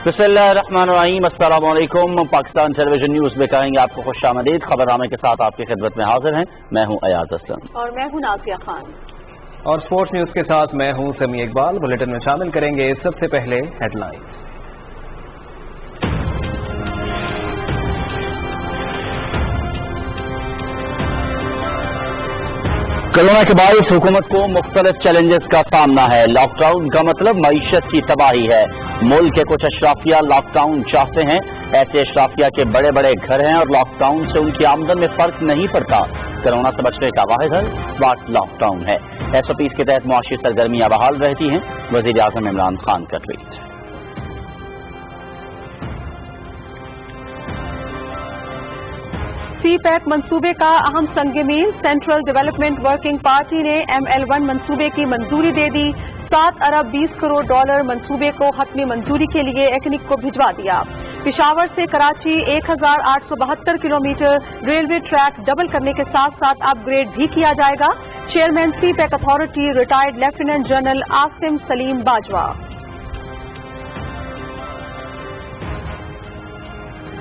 बिस्मिल्लाहिर्रहमानिर्रहीम, अस्सलाम वालेकुम। पाकिस्तान टेलीविजन न्यूज़ में करेंगे आपको खुशामदीद। खबरनामे के साथ आपकी खिदमत में हाजिर हैं, मैं हूं अयाज असलम और मैं हूं नासिया खान। और स्पोर्ट्स न्यूज़ के साथ मैं हूं समी इकबाल। बुलेटिन में शामिल करेंगे सबसे पहले हेडलाइन। कोरोना के बायस हुकूमत को मुख्तलिफ चैलेंजेस का सामना है। लॉकडाउन का मतलब मईशत की तबाही है। मुल्क के कुछ अशराफिया लॉकडाउन चाहते हैं। ऐसे अशराफिया के बड़े बड़े घर हैं और लॉकडाउन से उनकी आमदन में फर्क नहीं पड़ता। कोरोना से बचने का वाहिद हल स्मार्ट लॉकडाउन है। SOPs के तहत मुआशी सरगर्मियां बहाल रहती हैं। वजीर आजम इमरान खान का ट्वीट। CPEC मंसूबे का अहम संग-मील सेंट्रल डेवलपमेंट वर्किंग पार्टी ने ML1 मंसूबे की मंजूरी दे दी। 7 अरब 20 करोड़ डॉलर मंसूबे को हतमी मंजूरी के लिए एक्निक को भिजवा दिया। पिशावर से Karachi 1872 kilometre railway track double करने के साथ साथ अपग्रेड भी किया जाएगा। Chairman CPEC authority retired lieutenant general Asim Saleem Bajwa.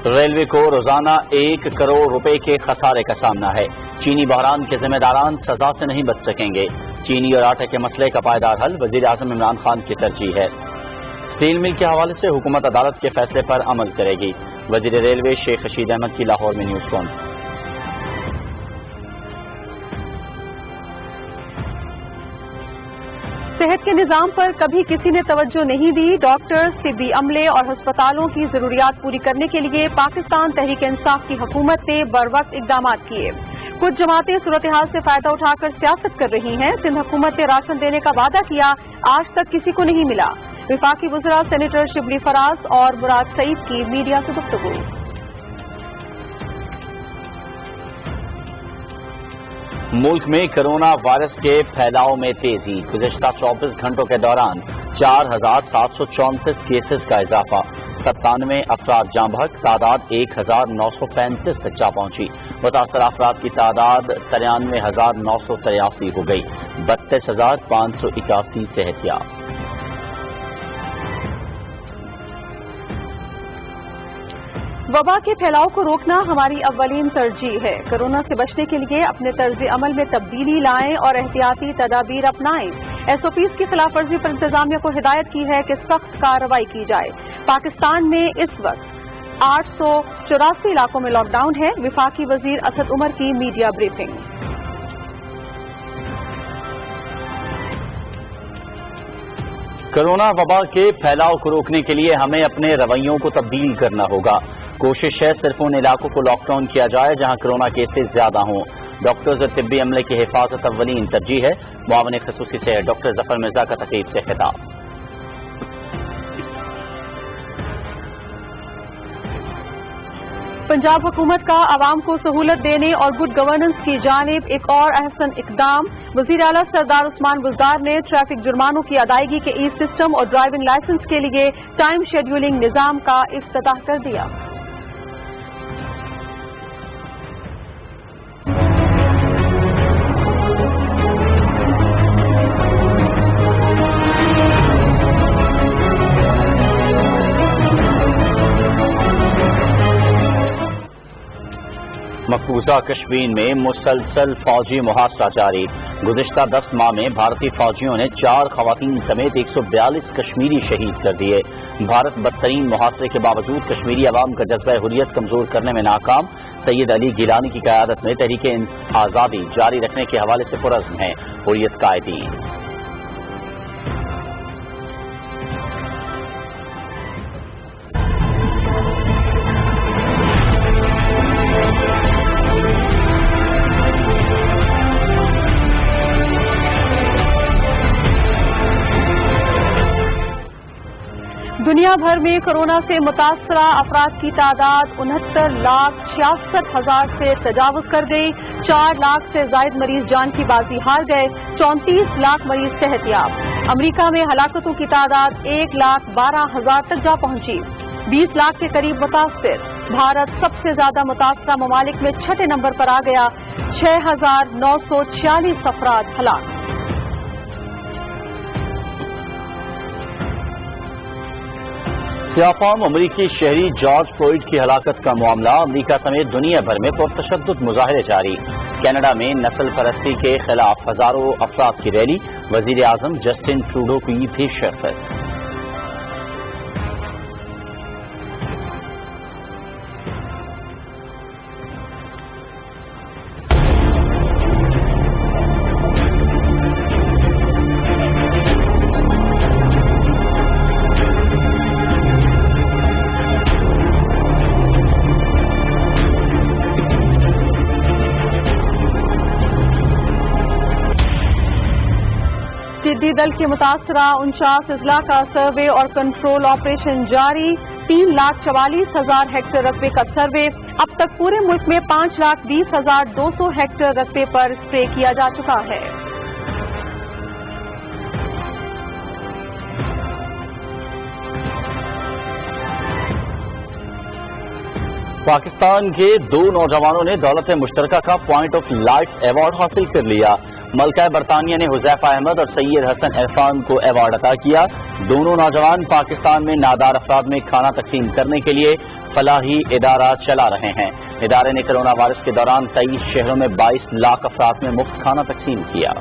Railway को रोजाना 1 करोड़ रुपए के खसारे का सामना है। चीनी बहरान के जिम्मेदारान सजा से नहीं बच सकेंगे। चीनी और आटे के मसले का पायदार हल वजीर आजम इमरान खान की तरजीह है। स्टील मिल के हवाले से हुकूमत अदालत के फैसले पर अमल करेगी। वजीर रेलवे शेख रशीद अहमद की लाहौर में न्यूज़ कॉन्फ्रेंस। सेहत के निज़ाम पर कभी किसी ने तवज्जो नहीं दी। डॉक्टर्स, तिब्बी अमले और हस्पतालों की जरूरियात पूरी करने के लिए पाकिस्तान तहरीक इंसाफ की हुकूमत ने बरवक्त इकदाम किए। कुछ जमातें सूरत हाल से फायदा उठाकर सियासत कर रही हैं। सिंध हुकूमत ने राशन देने का वादा किया, आज तक किसी को नहीं मिला। विफाकी वज़रा सेनेटर शिबली फराज और मुराद सईद की मीडिया से गुफ्तगू। मुल्क में कोरोना वायरस के फैलाव में तेजी। गुज़िश्ता 24 घंटों के दौरान 4,734 केसेस का इजाफा। 97 अफराद जाँ बहक। तादाद 1,935 तक जा पहुंची। मुतासर अफराद की तादाद 93,983 हो गई। 32,581 सेहतियाब। वबा के फैलाव को रोकना हमारी अव्वलीन तरजीह है। कोरोना से बचने के लिए अपने तर्ज अमल में तब्दीली लाएं और एहतियाती तदाबीर अपनाएं। SOPs की खिलाफ वर्जी पर इंतजामिया को हिदायत की है कि सख्त कार्रवाई की जाए। पाकिस्तान में इस वक्त 884 इलाकों में लॉकडाउन है। विफाकी वजीर असद उमर की मीडिया ब्रीफिंग। कोरोना वबा के फैलाव को रोकने के लिए हमें अपने रवैयों को तब्दील करना होगा। कोशिश है सिर्फ उन इलाकों को लॉकडाउन किया जाए जहां कोरोना केसेस ज्यादा हों। डॉक्टर्स और तिब्बी अमले की हिफाजत अव्वलीन तरजीह है। मुआविन खसूसी से डॉक्टर जफर मिर्जा का तकरीब से खिताब। पंजाब हुकूमत का आवाम को सहूलत देने और गुड गवर्नेंस की जानिब एक और अहसन इकदाम। वज़ीर आला सरदार उस्मान बुज़दार ने ट्रैफिक जुर्मानों की अदायगी के सिस्टम और ड्राइविंग लाइसेंस के लिए टाइम शेड्यूलिंग निज़ाम का इफ्तिताह कर दिया। मकबूजा कश्मीर में मुसलसल फौजी मुहासरा जारी। गुज़िश्ता 10 माह में भारतीय फौजियों ने 4 खवातीन समेत 142 कश्मीरी शहीद कर दिए। भारत बदतरीन मुहासरे के बावजूद कश्मीरी अवाम का जज्बा हुर्रियत कमजोर करने में नाकाम। सैयद अली गिलानी की क़यादत में तहरीक आज़ादी जारी रखने के हवाले से पुरज़्म है हुर्रियत कायदीन। दुनिया भर में कोरोना से मुतासरा अफराद की तादाद 69,66,000 से तजावुज कर गई। 4 लाख से जायद मरीज जान की बाजी हार गए। 34 लाख मरीज सेहतियाब। अमरीका में हलाकतों की तादाद 1,12,000 तक जा पहुंची। 20 लाख के करीब मुतासर। भारत सबसे ज्यादा मुतासरा ममालिक में 6ठे नंबर पर आ गया। 6,946 अफराद हलाक। सियाफाम अमरीकी शहरी जॉर्ज फ्लॉयड की हलाकत का मामला अमरीका समेत दुनिया भर में पुरतशद्दुद मुजाहरे जारी। कनाडा में नस्ल परस्ती के खिलाफ हजारों अफराद की रैली, वजीर आजम जस्टिन ट्रूडो की भी शिरकत। टिड्डी दल के मुतासरा 49 अजला का सर्वे और कंट्रोल ऑपरेशन जारी। 3,44,000 हेक्टेयर रकबे का सर्वे। अब तक पूरे मुल्क में 5,20,200 हेक्टेयर रकबे पर स्प्रे किया जा चुका है। पाकिस्तान के दो नौजवानों ने दौलत मुश्तरका का पॉइंट ऑफ लाइफ अवार्ड हासिल कर लिया। मलका बरतानिया ने हुजैफा अहमद और सैयद हसन इरफान को अवार्ड अता किया। दोनों नौजवान पाकिस्तान में नादार अफराद में खाना तकसीम करने के लिए फलाही इदारा चला रहे हैं। इदारे ने कोरोना वायरस के दौरान 23 शहरों में 22 लाख अफराद में मुफ्त खाना तकसीम किया।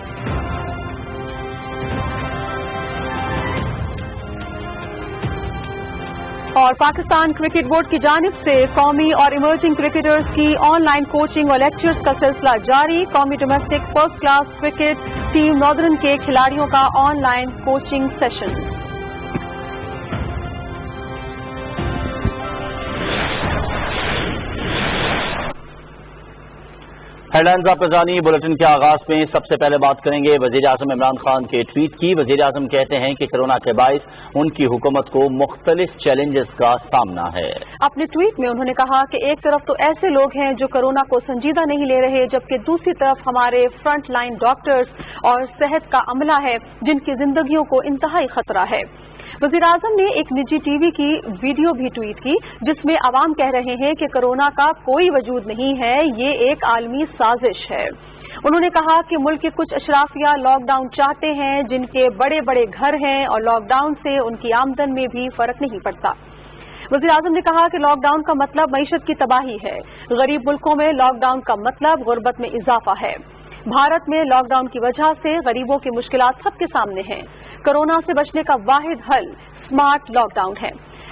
और पाकिस्तान क्रिकेट बोर्ड की जानिब से कौमी और इमर्जिंग क्रिकेटर्स की ऑनलाइन कोचिंग और लेक्चर्स का सिलसिला जारी। कौमी domestic first class cricket team northern के खिलाड़ियों का ऑनलाइन कोचिंग सेशन। हेडलाइंस आपको जानी। बुलेटिन के आगाज में सबसे पहले बात करेंगे वजीर आजम इमरान खान के ट्वीट की। वजीर आजम कहते हैं कि कोरोना के बाइस उनकी हुकूमत को मुख्तलिफ चैलेंजेस का सामना है। अपने ट्वीट में उन्होंने कहा कि एक तरफ तो ऐसे लोग हैं जो कोरोना को संजीदा नहीं ले रहे, जबकि दूसरी तरफ हमारे फ्रंट लाइन डॉक्टर्स और सेहत का अमला है जिनकी जिंदगियों को इंतहाई खतरा है। वज़ीर आज़म ने एक निजी टीवी की वीडियो भी ट्वीट की जिसमें अवाम कह रहे हैं कि कोरोना का कोई वजूद नहीं है, ये एक आलमी साजिश है। उन्होंने कहा कि मुल्क के कुछ अशराफिया लॉकडाउन चाहते हैं जिनके बड़े बड़े घर हैं और लॉकडाउन से उनकी आमदन में भी फर्क नहीं पड़ता। वज़ीर आज़म ने कहा कि लॉकडाउन का मतलब मईशत की तबाही है। गरीब मुल्कों में लॉकडाउन का मतलब गुर्बत में इजाफा है। भारत में लॉकडाउन की वजह से गरीबों की मुश्किलात सबके सामने हैं। कोरोना से बचने का वाहिद हल स्मार्ट लॉकडाउन है।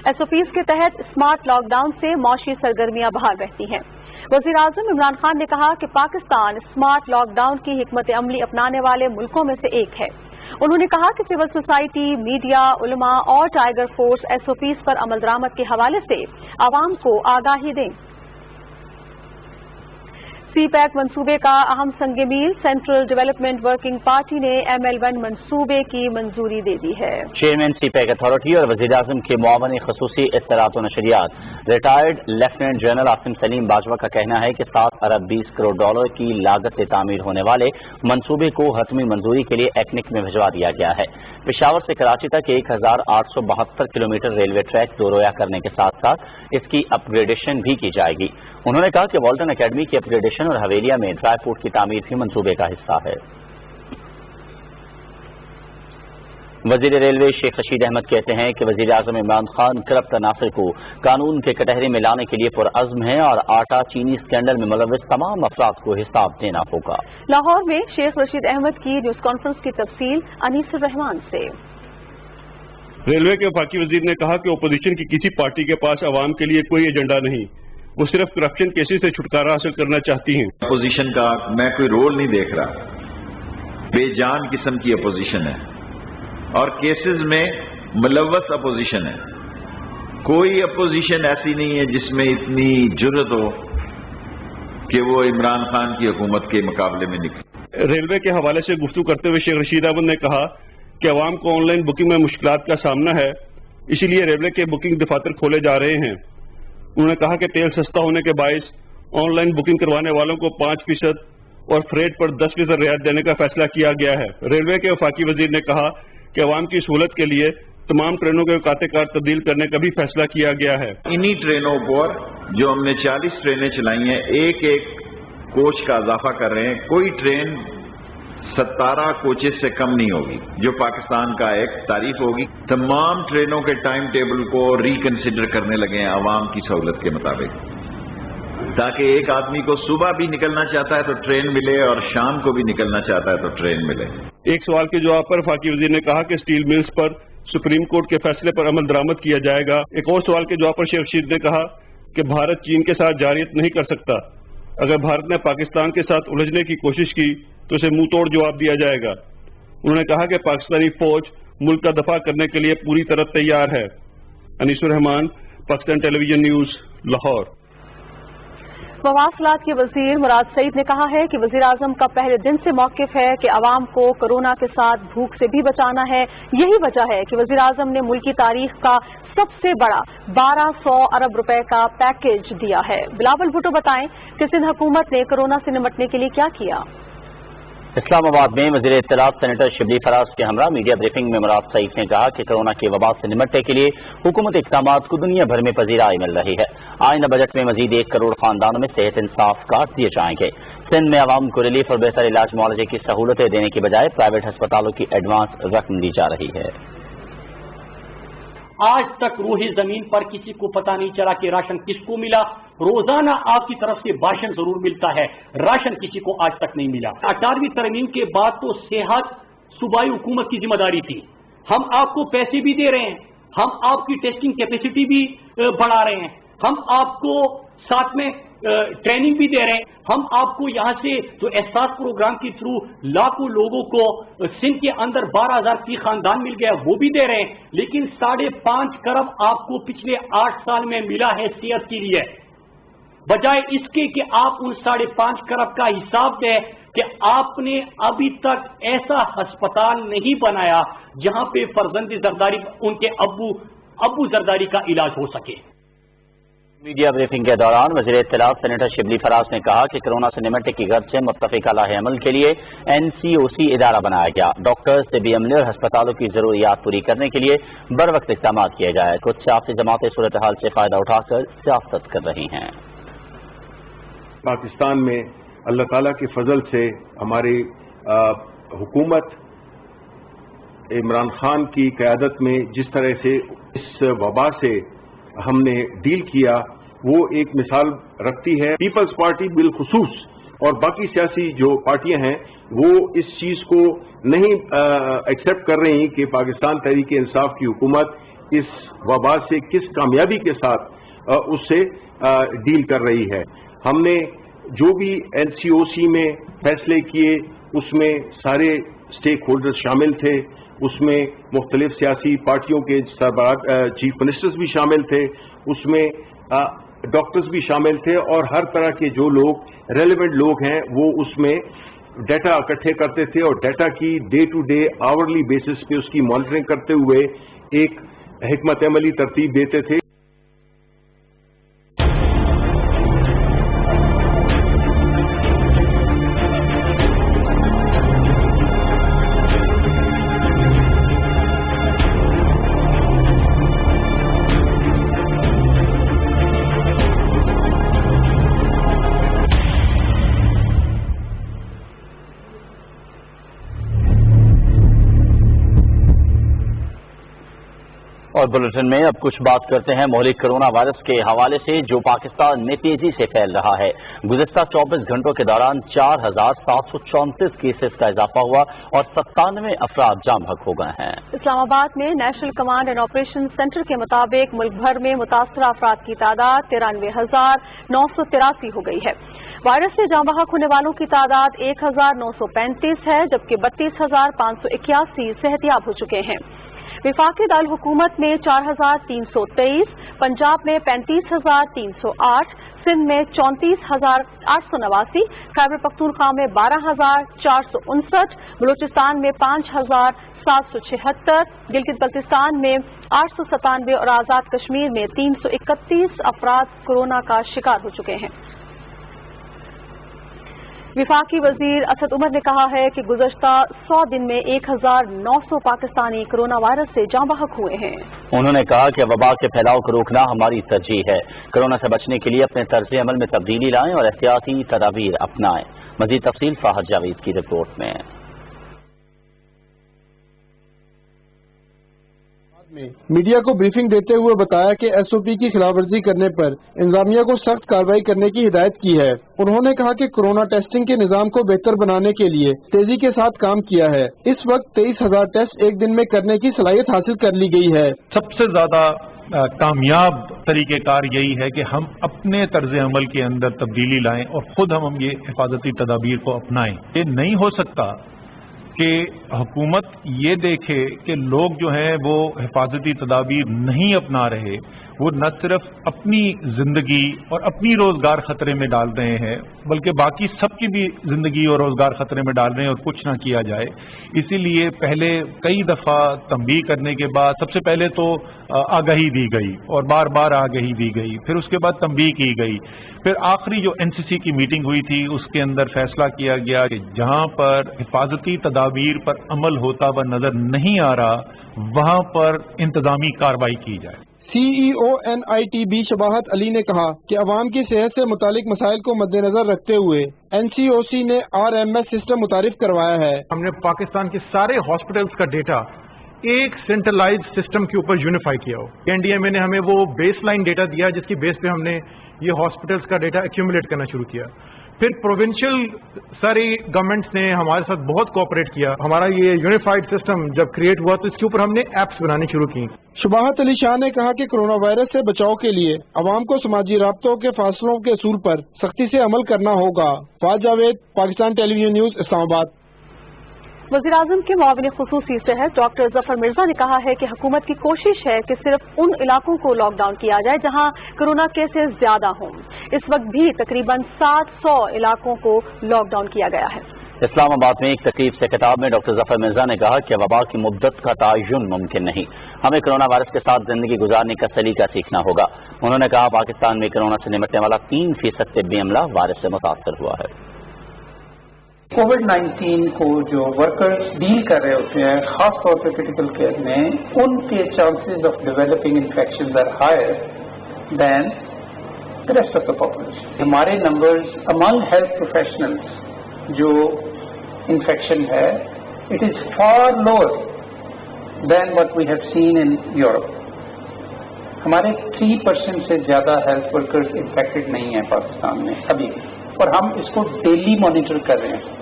एसओपीज के तहत स्मार्ट लॉकडाउन से मौशी सरगर्मियां बहाल रहती हैं। वज़ीर आज़म इमरान खान ने कहा कि पाकिस्तान स्मार्ट लॉकडाउन की हिकमत अमली अपनाने वाले मुल्कों में से एक है। उन्होंने कहा कि सिविल सोसाइटी, मीडिया, उलमा और टाइगर फोर्स एसओपीज पर अमल दरामद के हवाले से आवाम को आगाही दें। सीपैक मंसूबे का अहम संग-ए-मील सेंट्रल डेवलपमेंट वर्किंग पार्टी ने ML1 मंसूबे की मंजूरी दे दी है। चेयरमैन सीपैक अथॉरिटी और वज़ीर आज़म के मुआवन खसूसी इत्तलात व नशरियात retired lieutenant general Asim Saleem Bajwa का कहना है कि 7 अरब 20 करोड़ डॉलर की लागत से तामीर होने वाले मंसूबे को हतमी मंजूरी के लिए एक्निक में भिजवा दिया गया है। पेशावर से कराची तक 1872 किलोमीटर रेलवे ट्रैक दोरोया करने के साथ साथ इसकी अपग्रेडेशन भी की जाएगी। उन्होंने कहा कि वॉल्टन अकेडमी की अपग्रेडेशन और हवेलिया में ड्राई फूड की तामीर भी मंसूबे का हिस्सा है। वजीर रेलवे शेख रशीद अहमद कहते हैं कि वजीर आजम इमरान खान करप्ट अनासर को कानून के कटहरे में लाने के लिए पुरअज़्म है और आटा चीनी स्कैंडल में मुलव्वस तमाम अफराद को हिसाब देना होगा। लाहौर में शेख रशीद अहमद की न्यूज कॉन्फ्रेंस की तफसील अनीसुर रहमान से। रेलवे के वफाकी वजीर ने कहा कि ओपोजिशन की किसी पार्टी के पास अवाम के लिए कोई एजेंडा नहीं, वो सिर्फ करप्शन केसेस से छुटकारा हासिल करना चाहती हैं। अपोजिशन का मैं कोई रोल नहीं देख रहा, बेजान किस्म की अपोजिशन है और केसेस में मुलव्वस अपोजिशन है। कोई अपोजिशन ऐसी नहीं है जिसमें इतनी जुर्रत हो कि वो इमरान खान की हुकूमत के मुकाबले में निकले। रेलवे के हवाले से गुफ्तगू करते हुए शेख रशीद अहमद ने कहा कि अवाम को ऑनलाइन बुकिंग में मुश्किलात का सामना है, इसीलिए रेलवे के बुकिंग दफातर खोले जा रहे हैं। उन्होंने कहा कि तेल सस्ता होने के बायस ऑनलाइन बुकिंग करवाने वालों को 5% और फ्रेट पर 10% रियायत देने का फैसला किया गया है। रेलवे के वफाकी वजीर ने कहा कि अवाम की सहूलत के लिए तमाम ट्रेनों के औकात कार तब्दील करने का भी फैसला किया गया है। इन्हीं ट्रेनों पर जो हमने 40 ट्रेनें चलाई हैं, एक एक कोच का इजाफा कर रहे हैं। कोई ट्रेन 17 कोचेस से कम नहीं होगी, जो पाकिस्तान का एक तारीफ होगी। तमाम ट्रेनों के टाइम टेबल को रिकंसिडर करने लगे हैं आवाम की सहूलत के मुताबिक, ताकि एक आदमी को सुबह भी निकलना चाहता है तो ट्रेन मिले और शाम को भी निकलना चाहता है तो ट्रेन मिले। एक सवाल के जवाब पर वफाकी वजीर ने कहा कि स्टील मिल्स पर सुप्रीम कोर्ट के फैसले पर अमल दरामद किया जाएगा। एक और सवाल के जवाब पर शेख रशीद ने कहा कि भारत चीन के साथ जारियत नहीं कर सकता। अगर भारत ने पाकिस्तान के साथ उलझने की कोशिश की तो उसे मुंह तोड़ जवाब दिया जाएगा। उन्होंने कहा कि पाकिस्तानी फौज मुल्क का दफा करने के लिए पूरी तरह तैयार है। Anisur Rahman, Pakistan television news, Lahore. मवासलात के वजीर मुराद सईद ने कहा है कि वजीर आजम का पहले दिन से मौक़िफ़ है कि अवाम को कोरोना के साथ भूख से भी बचाना है। यही वजह है कि वजीर आजम ने मुल्क की तारीख का सबसे बड़ा 1200 अरब रुपए का पैकेज दिया है। बिलावल भुट्टो बताएं कि सिंध हुकूमत ने कोरोना से निपटने के लिए क्या किया। इस्लामाबाद में वज़ीर इत्तलात सेनेटर शिबली फराज के हमरा मीडिया ब्रीफिंग में मुराद सईद ने कहा कि कोरोना की वबा से निपटने के लिए हुकूमत इक़दामात को दुनिया भर में पजीराई मिल रही है। आइंदा बजट में मजीद 1 करोड़ खानदानों में सेहत इंसाफ कार्ड दिए जाएंगे। सिंध में आवाम को रिलीफ और बेहतर इलाज मुआलजे की सहूलतें देने की बजाय प्राइवेट अस्पतालों की एडवांस रकम दी जा रही है। आज तक रूही जमीन पर किसी को पता नहीं चला कि राशन किसको मिला। रोजाना आपकी तरफ से भाषण जरूर मिलता है, राशन किसी को आज तक नहीं मिला। 18वीं तरमीम के बाद तो सेहत सूबाई हुकूमत की जिम्मेदारी थी। हम आपको पैसे भी दे रहे हैं, हम आपकी टेस्टिंग कैपेसिटी भी बढ़ा रहे हैं, हम आपको साथ में ट्रेनिंग भी दे रहे हैं। हम आपको यहाँ से जो एहसास प्रोग्राम के थ्रू लाखों लोगों को सिंध के अंदर 12,000 फी खानदान मिल गया वो भी दे रहे हैं। लेकिन 5.5 करोड़ आपको पिछले 8 साल में मिला है सेहत के लिए, बजाय इसके कि आप उन 5.5 करोड़ का हिसाब दें कि आपने अभी तक ऐसा अस्पताल नहीं बनाया जहां पे फर्जंद जरदारी उनके अब्बू जरदारी का इलाज हो सके। मीडिया ब्रीफिंग के दौरान वज़ीर इत्तलात सेनेटर शिबली फराज ने कहा कि कोरोना से निपटने की गर्ज से मुत्तफ़िक़ा लाहे अमल के लिए NCOC इदारा बनाया गया। डॉक्टर्स से भी अमले और हस्पतालों की जरूरियात पूरी करने के लिए बर वक्त इक़दाम किए जाए। कुछ सियासी जमातें सूरत हाल से फायदा उठाकर सियासत कर रही हैं। पाकिस्तान में अल्लाह ताला के फजल से हमारी हुकूमत इमरान खान की क़यादत में जिस तरह से इस वबा से हमने डील किया वो एक मिसाल रखती है। पीपल्स पार्टी बिलखुसूस और बाकी सियासी जो पार्टियां हैं वो इस चीज को नहीं एक्सेप्ट कर रही कि पाकिस्तान तहरीक इंसाफ की हुकूमत इस वबा से किस कामयाबी के साथ उससे डील कर रही है। हमने जो भी NCOC में फैसले किए उसमें सारे स्टेक होल्डर्स शामिल थे, उसमें मुख्तलिफ सियासी पार्टियों के सरबराह चीफ मिनिस्टर्स भी शामिल थे, उसमें डॉक्टर्स भी शामिल थे और हर तरह के जो लोग रेलेवेंट लोग हैं वो उसमें डाटा इकट्ठे करते थे और डाटा की day to day hourly basis पे उसकी मॉनिटरिंग करते हुए एक हिकमत अमली तरतीब देते थे। और बुलेटिन में अब कुछ बात करते हैं मोहलिक कोरोना वायरस के हवाले से जो पाकिस्तान में तेजी से फैल रहा है। गुज़िश्ता 24 घंटों के दौरान 4,734 केसेस का इजाफा हुआ और 97 अफराद जाम बहक हो गए हैं। इस्लामाबाद में national command and operation centre के मुताबिक मुल्क भर में मुतासरा अफराद की तादाद 93,983 हो गई है। वायरस से जाम बहक होने वालों की तादाद 1,935 है, जबकि 32,581 सेहतियाब हो चुके हैं। विफाकी दारुल हुकूमत में 4,323, पंजाब में 35,308, सिंध में 34,889, खैबर पख्तूनख्वा में 12,459, बलूचिस्तान में 5,776, गिलगित बल्तिस्तान में 897 और आज़ाद कश्मीर में 331 अफराद कोरोना का शिकार हो चुके हैं। विफाकी वजीर असद उमर ने कहा है कि गुज़श्ता 100 दिन में 1,900 पाकिस्तानी कोरोना वायरस से जाँ बहक हुए हैं। उन्होंने कहा कि वबा के फैलाव को रोकना हमारी तरजीह है। कोरोना से बचने के लिए अपने तर्ज अमल में तब्दीली लाएं और एहतियाती तदाबीर अपनाएं। मजीद तफसील फाहद जावेद की रिपोर्ट में। मीडिया को ब्रीफिंग देते हुए बताया कि एसओपी की खिलाफवर्जी करने पर इंतजामिया को सख्त कार्रवाई करने की हिदायत की है। उन्होंने कहा कि कोरोना टेस्टिंग के निजाम को बेहतर बनाने के लिए तेजी के साथ काम किया है। इस वक्त 23,000 टेस्ट एक दिन में करने की सलाहियत हासिल कर ली गई है। सबसे ज्यादा कामयाब तरीक़ेकार यही है कि हम अपने तर्ज अमल के अंदर तब्दीली लाएं और खुद हम ये हिफाजती तदाबीर को अपनाएं। ये नहीं हो सकता कि हुकूमत ये देखे कि लोग जो हैं वो हिफाजती तदाबीर नहीं अपना रहे, वो न सिर्फ अपनी जिंदगी और अपनी रोजगार खतरे में डाल रहे हैं बल्कि बाकी सबकी भी जिंदगी और रोजगार खतरे में डाल रहे हैं और कुछ ना किया जाए। इसीलिए पहले कई दफा तंबीह करने के बाद सबसे पहले तो आगाही दी गई और बार बार आगाही दी गई, फिर उसके बाद तंबीह की गई, फिर आखिरी जो एनसीसी की मीटिंग हुई थी उसके अंदर फैसला किया गया कि जहां पर हिफाजती तदाबीर पर अमल होता हुआ नजर नहीं आ रहा वहां पर इंतजामी कार्रवाई की जाए। CEO NITB शबाहत अली ने कहा कि अवाम की सेहत से मुतालिक मसाइल को मद्देनजर रखते हुए NCOC ने RMS सिस्टम मुतारिफ करवाया है। हमने पाकिस्तान के सारे हॉस्पिटल्स का डेटा एक सेंट्रलाइज्ड सिस्टम के ऊपर यूनिफाई किया हो। NDMA ने हमें वो बेसलाइन डेटा दिया जिसकी बेस पे हमने ये हॉस्पिटल्स का डेटा एक्यूमुलेट करना शुरू किया। फिर प्रोविंशियल सारी गवर्नमेंट्स ने हमारे साथ बहुत कोऑपरेट किया। हमारा ये यूनिफाइड सिस्टम जब क्रिएट हुआ तो इसके ऊपर हमने एप्स बनानी शुरू की। शुबाहत अली शाह ने कहा कि कोरोना वायरस से बचाव के लिए अवाम को समाजी राब्तों के फासलों के असूल पर सख्ती से अमल करना होगा। फाज जावेद, पाकिस्तान टेलीविजन न्यूज, इस्लामाबाद। वज़ीर-ए-आज़म के मुआविन खुसूसी सेहत डॉक्टर जफर मिर्जा ने कहा है कि हुकूमत की कोशिश है कि सिर्फ उन इलाकों को लॉकडाउन किया जाए जहां कोरोना केसेस ज्यादा हों। इस वक्त भी तकरीबन 700 इलाकों को लॉकडाउन किया गया है। इस्लामाबाद में एक तकरीब से खिताब में डॉक्टर जफर मिर्जा ने कहा कि वबा की मुद्दत का तयन मुमकिन नहीं, हमें कोरोना वायरस के साथ जिंदगी गुजारने का सलीका सीखना होगा। उन्होंने कहा पाकिस्तान में कोरोना से निपटने वाला 3% तिब्बी अमला वायरस से मुतासर हुआ है। कोविड-19 को जो वर्कर्स डील कर रहे होते हैं, खास तौर पर क्रिटिकल केयर में, उनके chances of developing infection are higher than the rest of the population. हमारे नंबर्स अमंग हेल्थ प्रोफेशनल्स जो इन्फेक्शन है, it is far lower than what we have seen in Europe. हमारे 3% से ज्यादा हेल्थ वर्कर्स इन्फेक्टेड नहीं है पाकिस्तान में अभी, और हम इसको डेली मॉनिटर कर रहे हैं।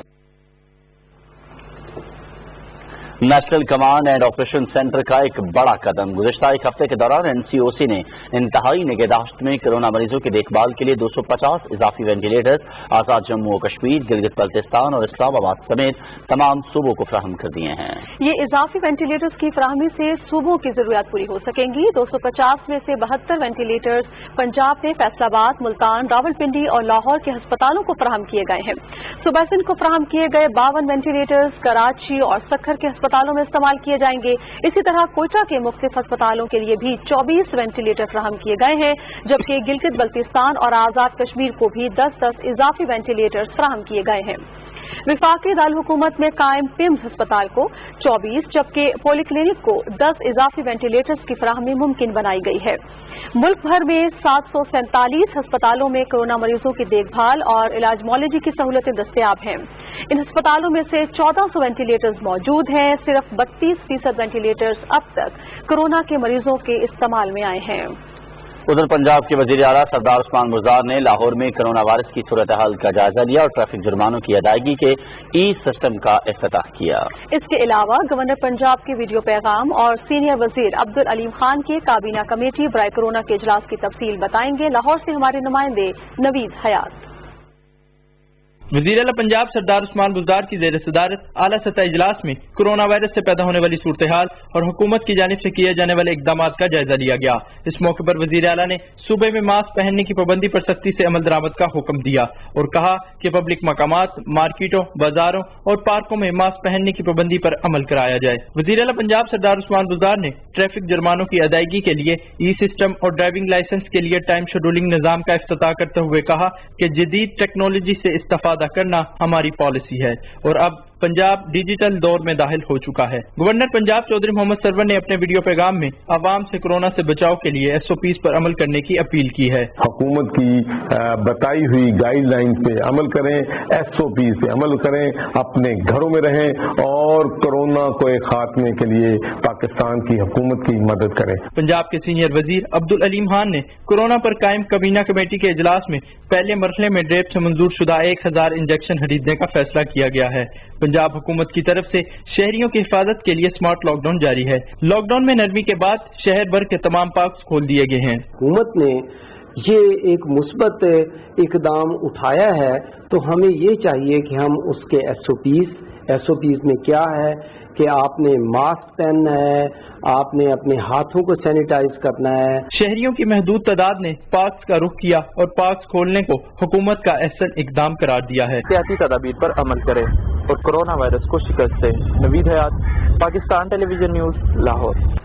National command and operation centre का एक बड़ा कदम। गुज़िश्ता एक हफ्ते के दौरान NCOC ने इंतहाई निगहदाश्त में कोरोना मरीजों की देखभाल के लिए 250 इजाफी वेंटिलेटर्स आज़ाद जम्मू और कश्मीर, गिलगित बल्तिस्तान और इस्लामाबाद समेत तमाम सूबों को फराहम कर दिए हैं। ये इजाफी वेंटिलेटर्स की फराहमी से सूबों की जरूरियात पूरी हो सकेंगी। 250 में से 72 वेंटिलेटर्स पंजाब में फैसलाबाद, मुल्तान, रावलपिंडी और लाहौर के अस्पतालों को फराहम किए गए हैं। सूबा सिंध को फराहम किए गए 52 वेंटिलेटर्स कराची और सक्खर के अस्पतालों में इस्तेमाल किए जाएंगे। इसी तरह कोयटा के मुख्तलिफ अस्पतालों के लिए भी 24 वेंटिलेटर फराहम किए गए हैं, जबकि गिलगित बल्तिस्तान और आजाद कश्मीर को भी 10-10 इजाफी वेंटिलेटर्स फराहम किए गए हैं। विफाकी दारुल हुकूमत में कायम पिम्स अस्पताल को 24 जबकि पॉलीक्लिनिक को 10 इजाफी वेंटिलेटर्स की फराहमी मुमकिन बनाई गई है। मुल्क भर में 747 अस्पतालों में कोरोना मरीजों की देखभाल और इलाजमोलॉजी की सहूलतें दस्तयाब हैं। इन अस्पतालों में से 1400 वेंटिलेटर्स मौजूद हैं। सिर्फ 32% वेंटिलेटर्स अब तक कोरोना के मरीजों के इस्तेमाल में आए हैं। उधर पंजाब के वजीर आला सरदार उस्मान बुज़दार ने लाहौर में कोरोना वायरस की सूरत हाल का जायजा लिया और ट्रैफिक जुर्मानों की अदायगी के सिस्टम का इफ्तिताह किया। इसके अलावा गवर्नर पंजाब के वीडियो पैगाम और सीनियर वजीर अब्दुल अलीम खान के काबीना कमेटी बराए कोरोना के इजलास की तफसील बताएंगे। लाहौर से हमारे नुमाइंदे नवीद हयात। वज़ीर आला पंजाब सरदार उस्मान बुज़दार की ज़ेर सदारत आला सतह इजलास में कोरोना वायरस से पैदा होने वाली सूरत हाल और हुकूमत की जानिब से किए जाने वाले इकदाम का जायजा लिया गया। इस मौके पर वज़ीर आला ने सूबे में मास्क पहनने की पाबंदी पर सख्ती से अमल दरामद का हुक्म दिया और कहा कि पब्लिक मकामात, मार्केटों, बाजारों और पार्कों में मास्क पहनने की पाबंदी पर अमल कराया जाए। वज़ीर आला पंजाब सरदार उस्मान बुज़दार ने ट्रैफिक जुर्मानों की अदायगी के लिए सिस्टम और ड्राइविंग लाइसेंस के लिए टाइम शेड्यूलिंग निज़ाम का इफ्तिताह करते हुए कहा कि जदीद टेक्नोलॉजी से इस्तेफादा करना हमारी पॉलिसी है और अब पंजाब डिजिटल दौर में दाखिल हो चुका है। गवर्नर पंजाब चौधरी मोहम्मद सरवर ने अपने वीडियो पैगाम में आवाम से कोरोना से बचाव के लिए SOPs पर अमल करने की अपील की है। हुकूमत की बताई हुई गाइडलाइन पे अमल करें, SOPs पे अमल करें, अपने घरों में रहें और कोरोना को खात्मे के लिए पाकिस्तान की हुकूमत की मदद करें। पंजाब के सीनियर वजीर अब्दुल अलीम खान ने कोरोना पर कायम कबीना कमेटी के इजलास में पहले मरहले में ड्रेप से मंजूर शुदा 1000 इंजेक्शन खरीदने का फैसला किया गया है। पंजाब हुकूमत की तरफ से शहरियों की हिफाजत के लिए स्मार्ट लॉकडाउन जारी है। लॉकडाउन में नरमी के बाद शहर भर के तमाम पार्क खोल दिए गए हैं। हुकूमत ने ये एक मुस्बत इकदाम उठाया है तो हमें ये चाहिए कि हम उसके SOPs में क्या है कि आपने मास्क पहनना है, आपने अपने हाथों को सैनिटाइज करना है। शहरियों की महदूद तादाद ने पार्क्स का रुख किया और पार्क्स खोलने को हुकूमत का अहसन इकदाम करार दिया है। एहतियाती तदाबीर पर अमल करें और कोरोना वायरस को शिकस्त दें। Naveed Hayat, Pakistan television news, Lahore.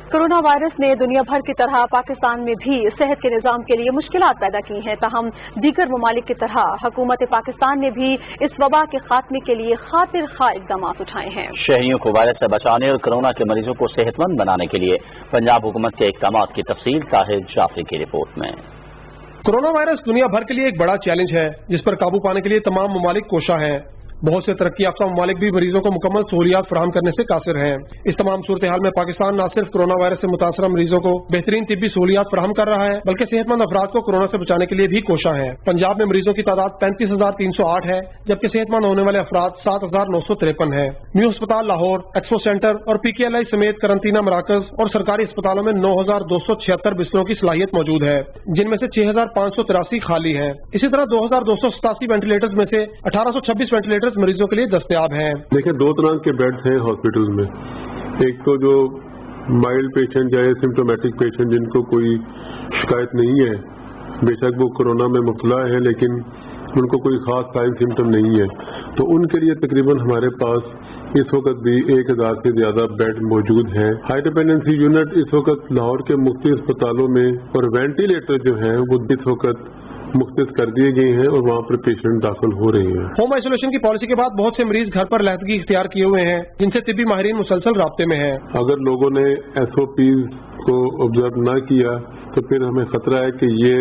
Corona virus ने दुनिया भर की तरह पाकिस्तान में भी सेहत के निज़ाम के लिए मुश्किलात पैदा की हैं। ताहम दीगर ममालिक की तरह हुकूमत पाकिस्तान ने भी इस वबा के खात्मे के लिए खातिर खा इक़दाम उठाए हैं। शहरियों को वायरस से बचाने और कोरोना के मरीजों को सेहतमंद बनाने के लिए पंजाब हुकूमत के इक़दाम की तफसील ताहिर जाफरी की रिपोर्ट में। कोरोना वायरस दुनिया भर के लिए एक बड़ा चैलेंज है जिस पर काबू पाने के लिए तमाम ममालिक कोशा हैं। बहुत से तरक्की याफ्ता ममालिक भी मरीजों को मुकम्मल सहूलियात फराहम करने से कासिर हैं। इस तमाम सूरत हाल में पाकिस्तान न सिर्फ कोरोना वायरस से मुतासरा मरीजों को बेहतरीन तिब्बी सहूलियात फराहम कर रहा है बल्कि सेहतमंद अफराद को कोरोना से बचाने के लिए भी कोशा है। पंजाब में मरीजों की तादाद 35,308 है जबकि सेहतमंद होने वाले अफराद 7,953 है। न्यू अस्पताल लाहौर, एक्सपो सेंटर और PKLI समेत करंतना मराकज और सरकारी अस्पतालों में 9,276 बिस्तरों की सलाहियत मौजूद है जिनमें से 6,583 खाली है। इसी तरह 2,287 वेंटिलेटर्स में से 1,826 वेंटिलेटर्स मरीजों के लिए दस्तयाब हैं। देखिए, दो तरह के बेड्स हैं हॉस्पिटल में। एक तो जो माइल्ड पेशेंट या सिम्टोमेटिक पेशेंट जिनको कोई शिकायत नहीं है, बेशक वो कोरोना में मुब्तला है लेकिन उनको कोई खास साइन सिम्टम नहीं है, तो उनके लिए तकरीबन हमारे पास इस वक्त भी 1,000 से ज्यादा बेड मौजूद हैं। हाई डिपेंडेंसी यूनिट इस वक्त लाहौर के मुख्तलिफ अस्पतालों में और वेंटिलेटर जो है वो इस वक्त मुख्तस कर दिए गए हैं और वहाँ पर पेशेंट दाखिल हो रहे हैं। होम आइसोलेशन की पॉलिसी के बाद बहुत से मरीज घर पर लहदगी इख्तियार किए हुए हैं जिनसे तिब्बी माहिरीन मुसलसल राब्ते में हैं। अगर लोगों ने SOPs को ऑब्जर्व न किया तो फिर हमें खतरा है कि ये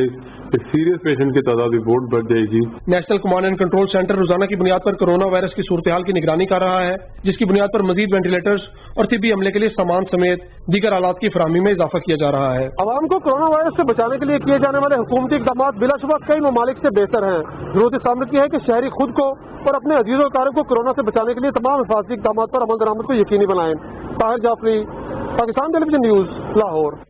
सीरियस पेशेंट की तादाद भी बहुत बढ़ जाएगी। National command and control centre रोजाना की बुनियाद पर कोरोना वायरस की सूरत हाल की निगरानी कर रहा है जिसकी बुनियाद पर मजीद वेंटिलेटर्स और तिब्बी अमले के लिए सामान समेत दीगर आलात की फराहमी में इजाफा किया जा रहा है। आवाम को कोरोना वायरस से बचाने के लिए किए जाने वाले हुकूमती इक़दाम बिलाशुबा कई ममालिक से बेहतर हैं। जरूरत इस सामने की है कि शहरी खुद को और अपने अजीजों कारों को कोरोना से बचाने के लिए तमाम हिफाजती इक़दाम पर अमल दरामद को यकीनी बनाएं। Tahir Jafri, Pakistan television news, Lahore.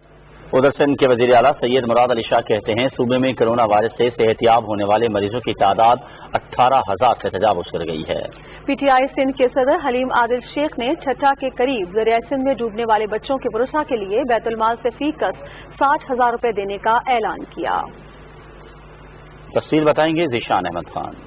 उधर सिंध के वज़ीर आला सैयद मुराद अली शाह कहते हैं सूबे में कोरोना वायरस से सेहतियाब होने वाले मरीजों की तादाद 18,000 से तजावुज़ कर गई है। PTI सिंध के सदर हलीम आदिल शेख ने छठा के करीब दरिया सिंध में डूबने वाले बच्चों के भरोसा के लिए बैतुल-माल से फीकस 60,000 रुपए देने का ऐलान किया। तफसील बताएंगे ज़ीशान अहमद खान।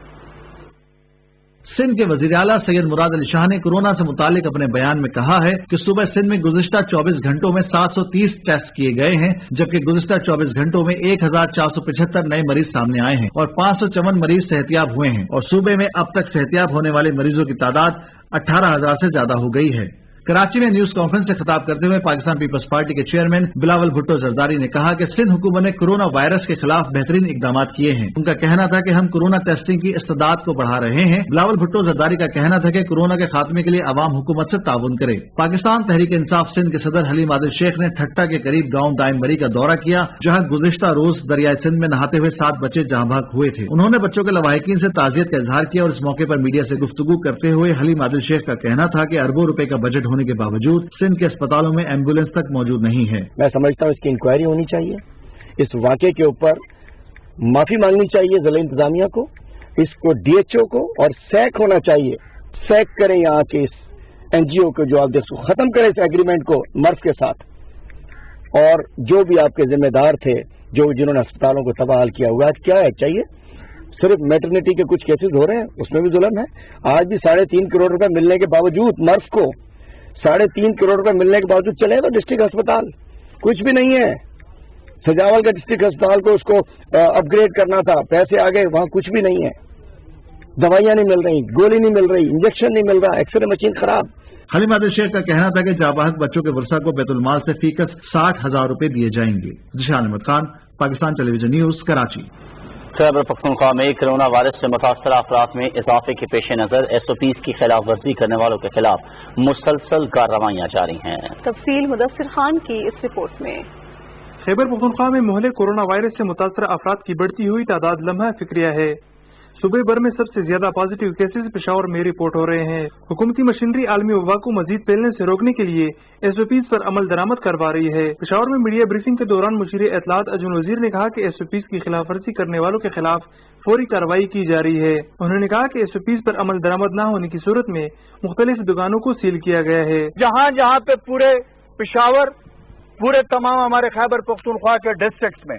सिंध के वज़ीर आला सैयद मुराद अली शाह ने कोरोना से मुतालिक अपने बयान में कहा है कि सुबह सिंध में गुज़िश्ता 24 घंटों में 730 टेस्ट किए गए हैं जबकि गुज़िश्ता 24 घंटों में 1,475 नए मरीज सामने आए हैं और 554 मरीज सेहतियाब हुए हैं और सूबे में अब तक सेहतियाब होने वाले मरीजों की तादाद 18,000 से ज्यादा हो गई है। कराची में न्यूज कॉन्फ्रेंस से खिताब करते हुए पाकिस्तान पीपल्स पार्टी के चेयरमैन बिलावल भुट्टो जरदारी ने कहा कि सिंध हुकूमत ने कोरोना वायरस के खिलाफ बेहतरीन इकदाम किए हैं। उनका कहना था कि हम कोरोना टेस्टिंग की इस्तेदाद को बढ़ा रहे हैं। बिलावल भुट्टो जरदारी का कहना था कि कोरोना के खात्मे के लिए अवाम हुकूमत से ताउन करे। पाकिस्तान तहरीक इंसाफ सिंध के सदर हलीम आदिल शेख ने ठट्टा के करीब गाँव दाइमबरी का दौरा किया जहाँ गुज़िश्ता रोज दरियाए सिंध में नहाते हुए 7 बच्चे जहाँ भाग हुए थे। उन्होंने बच्चों के लवाहिकीन से ताज़ियत का इजहार किया और इस मौके पर मीडिया से गुफ्तगू करते हुए हलीम आदिल शेख का कहना था कि अरबों रुपए का बजट होने के बावजूद सिंध के अस्पतालों में एम्बुलेंस तक मौजूद नहीं है। मैं समझता हूँ इसकी इंक्वायरी होनी चाहिए, इस वाक़े के ऊपर माफी मांगनी चाहिए ज़िला इंतजामिया को, इसको DHO को और सैक होना चाहिए। सैक करें यहाँ के इस NGO को जो आप देखो, खत्म करें इस एग्रीमेंट को मर्फ के साथ, और जो भी आपके जिम्मेदार थे जो जिन्होंने अस्पतालों को तबाह किया हुआ है, क्या है चाहिए? सिर्फ मैटरनिटी के कुछ केसेस हो रहे हैं उसमें भी जुल्म है। आज भी 3.5 करोड़ रुपए मिलने के बावजूद मर्फ को 3.5 करोड़ रुपए मिलने के बावजूद चले तो डिस्ट्रिक्ट अस्पताल कुछ भी नहीं है। सजावल का डिस्ट्रिक्ट अस्पताल को उसको अपग्रेड करना था, पैसे आ गए, वहां कुछ भी नहीं है। दवाइयां नहीं मिल रही, गोली नहीं मिल रही, इंजेक्शन नहीं मिल रहा, एक्सरे मशीन खराब। हलीमा अब्दुल शेख का कहना था कि जाबाहक बच्चों के वर्षा को बैतुल-माल से फीकस 60,000 रुपए दिए जाएंगे। Zeeshan Ahmed Khan, Pakistan television news, Karachi. खैबर पख्तूनख्वा में कोरोना वायरस से मुतासर अफराद में इजाफे के पेश नज़र SOPs की खिलाफ वर्जी करने वालों के खिलाफ मुसलसल कार्रवाइयाँ जारी हैं। तफसील मुदस्सिर खान की इस रिपोर्ट में। खैबर पख्तूनख्वा में मोहल्ले कोरोना वायरस से मुतासर अफराद की बढ़ती हुई तादाद लम्हा फिक्रिया है। सूबे भर में सबसे ज्यादा पॉजिटिव केसेस पेशावर में रिपोर्ट हो रहे हैं। हुकूमती मशीनरी आलमी वबा को मजीद फैलने से रोकने के लिए SOPs पर अमल दरामद करवा रही है। पेशावर में मीडिया ब्रीफिंग के दौरान मुशीर इत्तलात अजून वजीर ने कहा कि SOPs की खिलाफ वर्जी करने वालों के खिलाफ फौरी कार्रवाई की जा रही है। उन्होंने कहा कि SOPs पर अमल दरामद न होने की सूरत में मुख्तलिफ दुकानों को सील किया गया है। जहाँ जहाँ पे पूरे पेशावर, पूरे तमाम हमारे खैबर पख्तूनख्वा के डिस्ट्रिक्ट में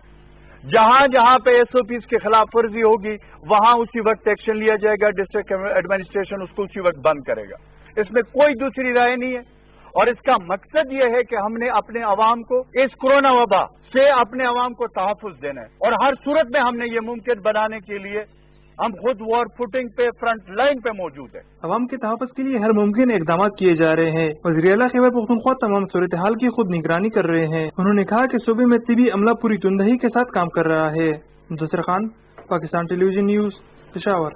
जहाँ जहाँ पे SOPs के खिलाफ वर्जी होगी वहाँ उसी वक्त एक्शन लिया जाएगा। डिस्ट्रिक्ट एडमिनिस्ट्रेशन उसको उसी वक्त बंद करेगा। इसमें कोई दूसरी राय नहीं है और इसका मकसद ये है कि हमने अपने अवाम को इस कोरोना वबा से अपने अवाम को तहफ़्फ़ुज़ देना है और हर सूरत में हमने ये मुमकिन बनाने के लिए हम खुद वॉर फुटिंग पे, फ्रंट लाइन पे मौजूद है। अवाम के तहफ़्फ़ुज़ के लिए हर मुमकिन इक़दाम किए जा रहे हैं। वज़ीर आला खैबर पख्तूनख्वा तमाम सूरत हाल की खुद निगरानी कर रहे हैं। उन्होंने कहा कि सूबे में तिबी अमला पूरी तुंदही के साथ काम कर रहा है। Mudassir Khan, Pakistan television news, Peshawar.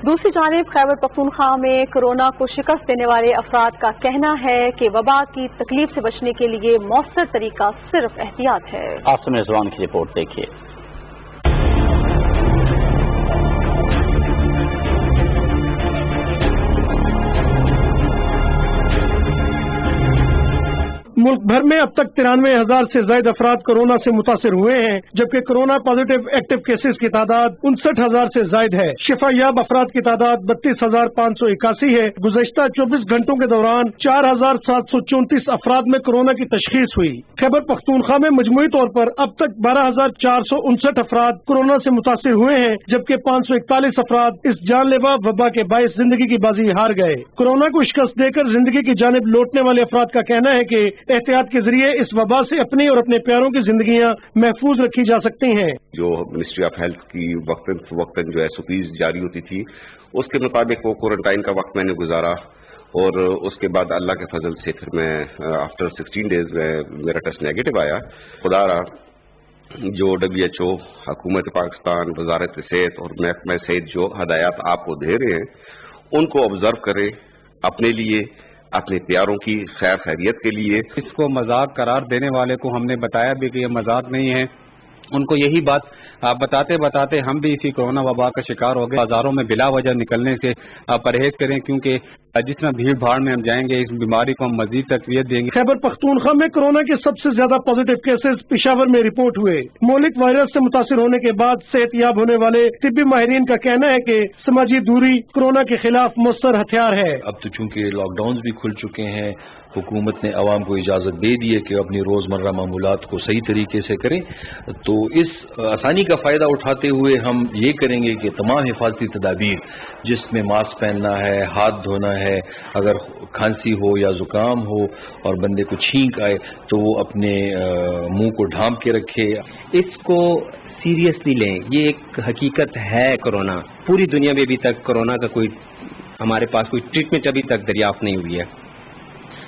दूसरी जानिब खैबर पख्तूनख्वा में कोरोना को शिकस्त देने वाले अफराद का कहना है कि वबा की तकलीफ से बचने के लिए मौसर तरीका सिर्फ एहतियात है। आसिम रिजवान की रिपोर्ट देखिए। मुल्क भर में अब तक 93,000 से ज्यादा अफराद कोरोना से मुतासर हुए हैं, जबकि कोरोना पॉजिटिव एक्टिव केसेस की तादाद 59,000 से ज्यादा है। शिफायाब अफराद की तादाद 32,581 है। गुज़श्ता 24 घंटों के दौरान 4,734 अफराद में कोरोना की तशखीस हुई। खैबर पख्तूनख्वा में मजमूई तौर पर अब तक 12,459 अफराद कोरोना से मुतासर हुए हैं, जबकि 541 अफराद इस जानलेवा वबा के बायस जिंदगी की बाजी हार गए। कोरोना को शिकस्त देकर जिंदगी की जानिब लौटने वाले अफराद का कहना है कि एहतियात के जरिए इस वबा से अपनी और अपने प्यारों की जिंदगियां महफूज रखी जा सकती हैं। जो मिनिस्ट्री ऑफ हेल्थ की वक्तन जो SOPs जारी होती थी उसके मुताबिक वो क्वारंटाइन का वक्त मैंने गुजारा और उसके बाद अल्लाह के फजल से फिर मैं आफ्टर 16 डेज में मेरा टेस्ट नेगेटिव आया। खुदारा जो WHO, हुकूमत पाकिस्तान, वजारत सेहत और महकमा सेहत जो हदायत आपको दे रहे हैं उनको ऑब्जर्व करें अपने लिए, अपने प्यारों की खैर खैरियत के लिए। इसको मजाक करार देने वाले को हमने बताया भी कि ये मजाक नहीं है। उनको यही बात बताते बताते हम भी इसी कोरोना वबा का शिकार हो गए। बाजारों में बिला वजह निकलने से परहेज करें, क्योंकि जितना भीड़ भाड़ में हम जाएंगे इस बीमारी को हम मजीद तकवीत देंगे। खैबर पख्तूनख्वा में कोरोना के सबसे ज्यादा पॉजिटिव केसेस पेशावर में रिपोर्ट हुए। मौलिक वायरस से मुतासर होने के बाद सेहतयाब होने वाले तिब्बी माहिरीन का कहना है कि समाजी दूरी कोरोना के खिलाफ मुस्तर हथियार है। अब तो चूंकि लॉकडाउन भी खुल चुके हैं, हुकूमत ने आवाम को इजाज़त दे दी है कि अपनी रोज़मर्रा मामूलात को सही तरीके से करें, तो इस आसानी का फ़ायदा उठाते हुए हम ये करेंगे कि तमाम हिफाजती तदाबीर जिसमें मास्क पहनना है, हाथ धोना है, अगर खांसी हो या ज़ुकाम हो और बंदे को छींक आए तो वो अपने मुंह को ढांप के रखे। इसको सीरियसली लें, ये एक हकीकत है। कोरोना पूरी दुनिया में अभी तक कोरोना का कोई हमारे पास कोई ट्रीटमेंट अभी तक दरियाफ्त नहीं हुई है,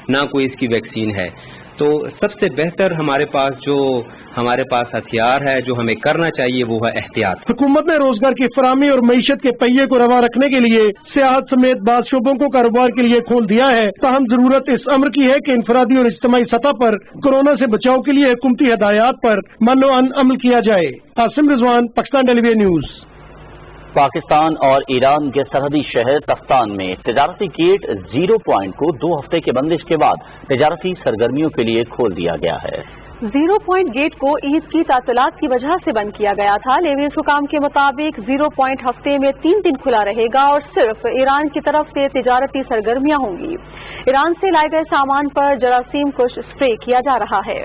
ना कोई इसकी वैक्सीन है। तो सबसे बेहतर हमारे पास हथियार है, जो हमें करना चाहिए वो है एहतियात। हुकूमत ने रोजगार की फराहमी और मईशत के पहिए को रवा रखने के लिए सियाहत समेत बाद शोबों को कारोबार के लिए खोल दिया है। ताहम जरूरत इस अम्र की है कि इंफरादी और इज्तिमाई सतह पर कोरोना से बचाव के लिए हुकूमती हिदायत पर मनो-अन अमल किया जाए। Asim Rizwan, Pakistan television news. पाकिस्तान और ईरान के सरहदी शहर तफ्तान में तिजारती गेट 0 पॉइंट को 2 हफ्ते की बंदिश के बाद तिजारती सरगर्मियों के लिए खोल दिया गया है। 0 पॉइंट गेट को ईद की तातुलात की वजह से बंद किया गया था। लेविस हुकाम के मुताबिक 0 पॉइंट हफ्ते में 3 दिन खुला रहेगा और सिर्फ ईरान की तरफ से तिजारती सरगर्मियां होंगी। ईरान से लाए गए सामान पर जरासीम कुश स्प्रे किया जा रहा है।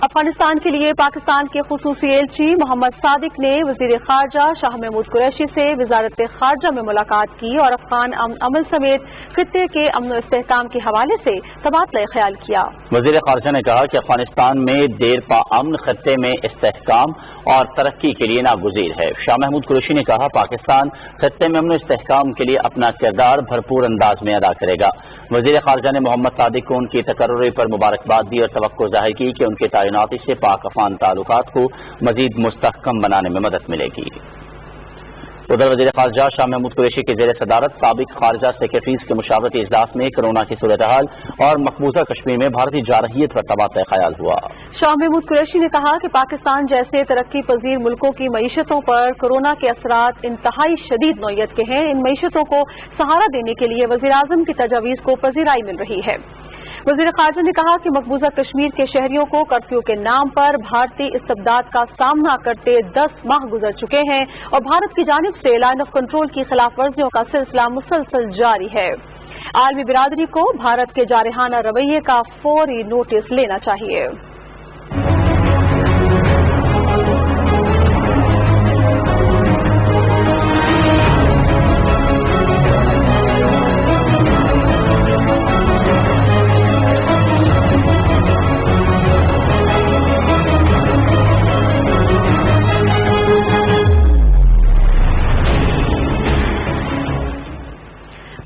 अफगानिस्तान के लिए पाकिस्तान के खुसूसी एलची मोहम्मद सादिक ने वजीर खारजा शाह महमूद कुरैशी से वजारत खारजा में मुलाकात की और अफगान अमल समेत खित्ते के अमन और इस्तेहकाम के हवाले से तबादला ख्याल किया। वजीर खारजा ने कहा कि अफगानिस्तान में देर पा अमन खित्ते में इस्तेहकाम और तरक्की के लिए नागुज़ीर है। शाह महमूद कुरैशी ने कहा पाकिस्तान खित्ते में अमन और इस्तेहकाम के लिए अपना किरदार भरपूर अंदाज में अदा करेगा। वजीर खारजा ने मोहम्मद सादिक को उनकी तकर्रुरी पर मुबारकबाद दी और तवक्को जाहिर की कि उनके तैनाती से पाक अफगान ताल्लुकात को मजीद मुस्तहकम बनाने में मदद मिलेगी। उधर वजीर खारजा शाह महमूद कुरैशी के ज़ेर सदारत साबिक खारजा सेक्रेटरीज के मुशावरती इजलास में कोरोना की सूरत हाल और मकबूजा कश्मीर में भारतीय जारहियत पर तबादला ख्याल हुआ। शाह महमूद कुरैशी ने कहा कि पाकिस्तान जैसे तरक्की पजीर मुल्कों की मईशतों पर कोरोना के असरात इंतहाई शदीद नौयत के हैं। इन मईशतों को सहारा देने के लिए वज़ीर आज़म की तजावीज़ को पजीराई मिल रही है। वज़ीर ख़ारजा ने कहा कि मकबूजा कश्मीर के शहरियों को कर्फ्यू के नाम पर भारतीय इस्तबदाद का सामना करते 10 माह गुजर चुके हैं और भारत की जानिब से लाइन ऑफ कंट्रोल की खिलाफ वर्जियों का सिलसिला मुसलसल जारी है। आलमी बिरादरी को भारत के जारहाना रवैये का फौरी नोटिस लेना चाहिए।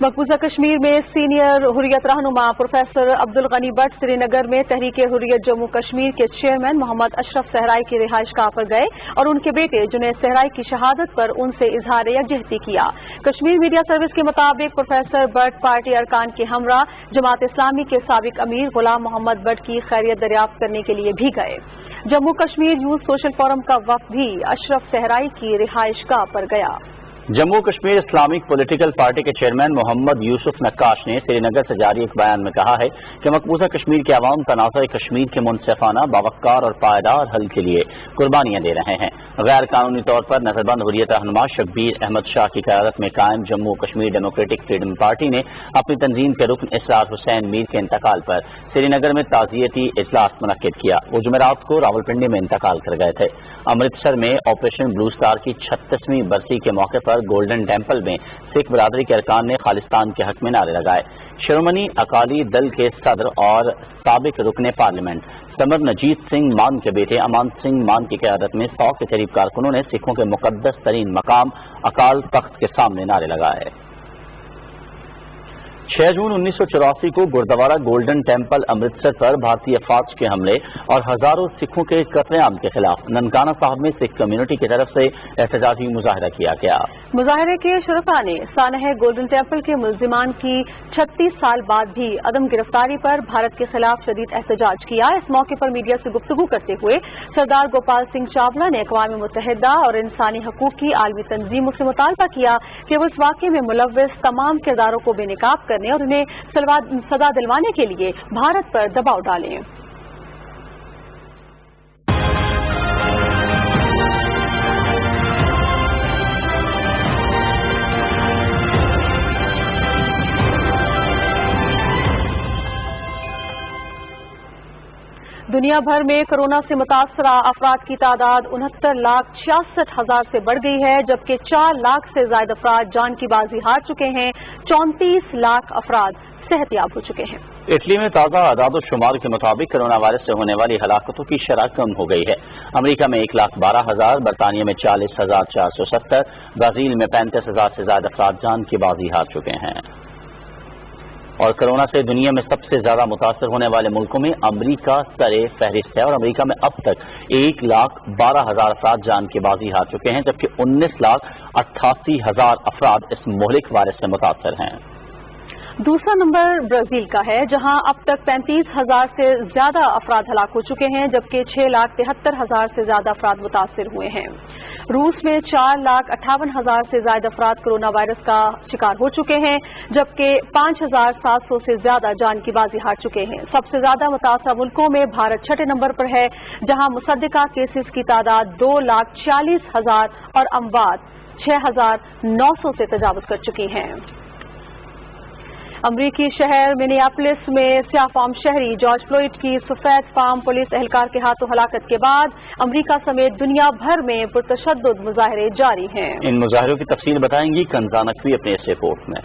मकबूजा कश्मीर में सीनियर हुर्रियत रहनुमा प्रोफेसर अब्दुल गनी भट्ट श्रीनगर में तहरीक हुर्रियत जम्मू कश्मीर के चेयरमैन मोहम्मद अशरफ सहराई की रिहाइशगाह पर गए और उनके बेटे जुनैद सहराई की शहादत पर उनसे इजहार यकजहती किया। कश्मीर मीडिया सर्विस के मुताबिक प्रोफेसर भट्ट पार्टी अरकान के हमरा जमात इस्लामी के साबिक अमीर गुलाम मोहम्मद भट्ट की खैरियत दरियाफ्त करने के लिए भी गए। Jammu Kashmir youth social forum का वफ्द भी अशरफ सहराई की रिहाइशगाह पर गया। Jammu Kashmir Islamic political party के चेयरमैन मोहम्मद यूसुफ नक्काश ने श्रीनगर से जारी एक बयान में कहा है कि मकबूजा कश्मीर के अवाम तनाज़ा कश्मीर के मुनसिफाना बावक्कार और पायदार हल के लिए कुर्बानियां दे रहे हैं। गैर कानूनी तौर पर नजरबंद हुर्रियत रहनुमा शब्बीर अहमद शाह की क़यादत में कायम Jammu Kashmir democratic freedom party ने अपनी तंजीम के रुकन इसरार हुसैन मीर के इंतकाल पर श्रीनगर में ताज़ियती इजलास मुनक्किद किया। वो जुमेरात को रावलपिंडी में इंतकाल कर गए थे। अमृतसर में ऑपरेशन ब्लू स्टार की 36वीं बरसी के मौके पर गोल्डन टेम्पल में सिख बिरादरी के अरकान ने खालिस्तान के हक में नारे लगाए। शिरोमणि अकाली दल के सदर और साबिक रुकने पार्लियामेंट समरनजीत सिंह मान के बेटे अमान सिंह मान की क़यादत में 100 के करीब कारकुनों ने सिखों के मुकद्दस तरीन मकाम अकाल तख्त के सामने नारे लगाए। 6 जून 1984 को गुरुद्वारा गोल्डन टेम्पल अमृतसर पर भारतीय फौज के हमले और हजारों सिखों के कत्लेआम के खिलाफ ननकाना साहब में सिख कम्युनिटी की तरफ से एहतजाजी मुजाहिरा किया गया। मुजाहिरे के शुरफा ने सानह गोल्डन टेम्पल के मुल्जिमान की 36 साल बाद भी अदम गिरफ्तारी पर भारत के खिलाफ शदीद एहतजाज किया। इस मौके पर मीडिया से गुफ्तगू करते हुए सरदार गोपाल सिंह चावला ने अक़वाम मुत्तहिदा और इंसानी हकूक़ की आलमी तंजीमों से मुतालबा किया कि वो इस वाक़े में मुलव्विस तमाम किरदारों को बेनकाब करने और उन्हें सजा दिलवाने के लिए भारत पर दबाव डालें। दुनिया भर में कोरोना से मुतासरा अफराद की तादाद 69,66,000 से बढ़ गई है, जबकि 4 लाख से ज्यादा अफराद जान की बाजी हार चुके हैं। 34 लाख अफराद सेहतयाब हो चुके हैं। इटली में ताज़ा आदाद-ओ-शुमार के मुताबिक कोरोना वायरस से होने वाली हलाकतों की शरह कम हो गई है। अमेरिका में 1,12,000, बरतानिया में 40,470, ब्राजील में 35,000 से ज्यादा अफराद जान की बाजी हार चुके हैं। और कोरोना से दुनिया में सबसे ज्यादा मुतासर होने वाले मुल्कों में अमरीका सरे फहरिस्त है और अमरीका में अब तक 1,12,000 अफराद जान की बाजी हार चुके हैं, जबकि 19,88,000 अफराद इस मुहलिक वायरस से मुतासर हैं। दूसरा नंबर ब्राजील का है, जहां अब तक 35,000 से ज्यादा अफराद हलाक हो चुके हैं, जबकि 6,73,000 से ज्यादा अफराद मुतासर हुए हैं। रूस में 4,58,000 से ज्यादा अफराद कोरोना वायरस का शिकार हो चुके हैं, जबकि 5,700 से ज्यादा जान की बाजी हार चुके हैं। सबसे ज्यादा मुतासर मुल्कों में भारत 6ठे नंबर पर है, जहां मुसद्दिका केसेस की तादाद 2,40,000 और अमवात 6,900 से तजावुज कर चुकी हैं। अमरीकी शहर मिनियापोलिस में स्याह फार्म शहरी जॉर्ज फ्लॉयड की सफेद फार्म पुलिस एहलकार के हाथों हलाकत के बाद अमरीका समेत दुनिया भर में पुरतशद्दुद मुजाहरे जारी हैं। इन मुजाहरों की तफसील बताएंगी कंजा नकवी अपने इस रिपोर्ट में।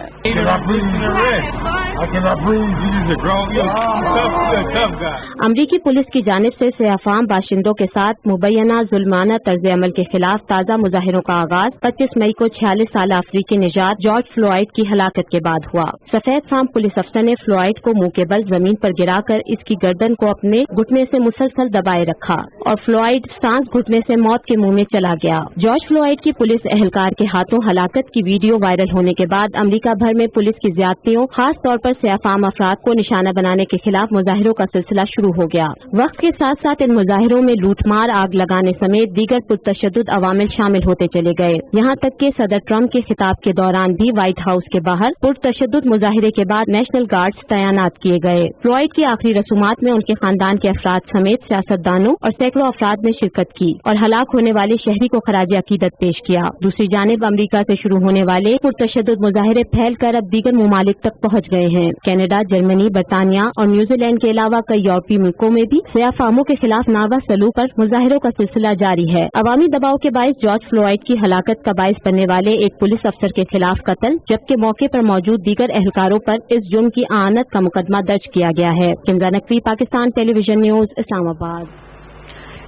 अमरीकी पुलिस की जानिब से स्याह फार्म बाशिंदों के साथ मुबैना जुल्माना तर्ज अमल के खिलाफ ताज़ा मुजाहरों का आगाज 25 मई को 46 साल अफ्रीकी निजात जॉर्ज फ्लॉयड की हलाकत के बाद हुआ। सफेद फार्म पुलिस अफसर ने फ्लॉयड को मुंह के बल जमीन पर गिराकर इसकी गर्दन को अपने घुटने से मुसलसल दबाए रखा और फ्लॉयड सांस घुटने से मौत के मुंह में चला गया। जॉर्ज फ्लॉयड की पुलिस एहलकार के हाथों हलाकत की वीडियो वायरल होने के बाद अमेरिका भर में पुलिस की ज्यादतियों, खास तौर पर स्याह फार्म अफराद को निशाना बनाने के खिलाफ मुजाहिरों का सिलसिला शुरू हो गया। वक्त के साथ साथ इन मुजाहिरों में लूटमार, आग लगाने समेत दीगर पुरतशद्दुद अवामिल शामिल होते चले गए। यहाँ तक कि सदर ट्रंप के खिताब के दौरान भी व्हाइट हाउस के बाहर पुरतशद्दुद मुजाहिरे के बाद नेशनल गार्ड्स तैनात किए गए। फ्लॉयड की आखिरी रसूमात में उनके खानदान के अफराद समेत सियासतदानों और सैकड़ों अफराद ने शिरकत की और हलाक होने वाले शहरी को खराज अकीदत पेश किया। दूसरी जानिब अमरीका से शुरू होने वाले पुरतशद्दुद मुजाहिरे फैलकर अब दीगर ममालिक तक पहुँच गए हैं। कनाडा, जर्मनी, बरतानिया और न्यूजीलैंड के अलावा कई यूरोपीय मुल्कों में भी स्याह फार्मों के खिलाफ नावा सलूक पर मुजाहिरों का सिलसिला जारी है। अवामी दबाव के बायस जॉर्ज फ्लॉयड की हलाकत का बायस बनने वाले एक पुलिस अफसर के खिलाफ कत्ल जबकि मौके पर मौजूद दीगर एहलकारों पर इस जुर्म की आनत का मुकदमा दर्ज किया गया है। Kanza Naqvi, Pakistan television news, Islamabad.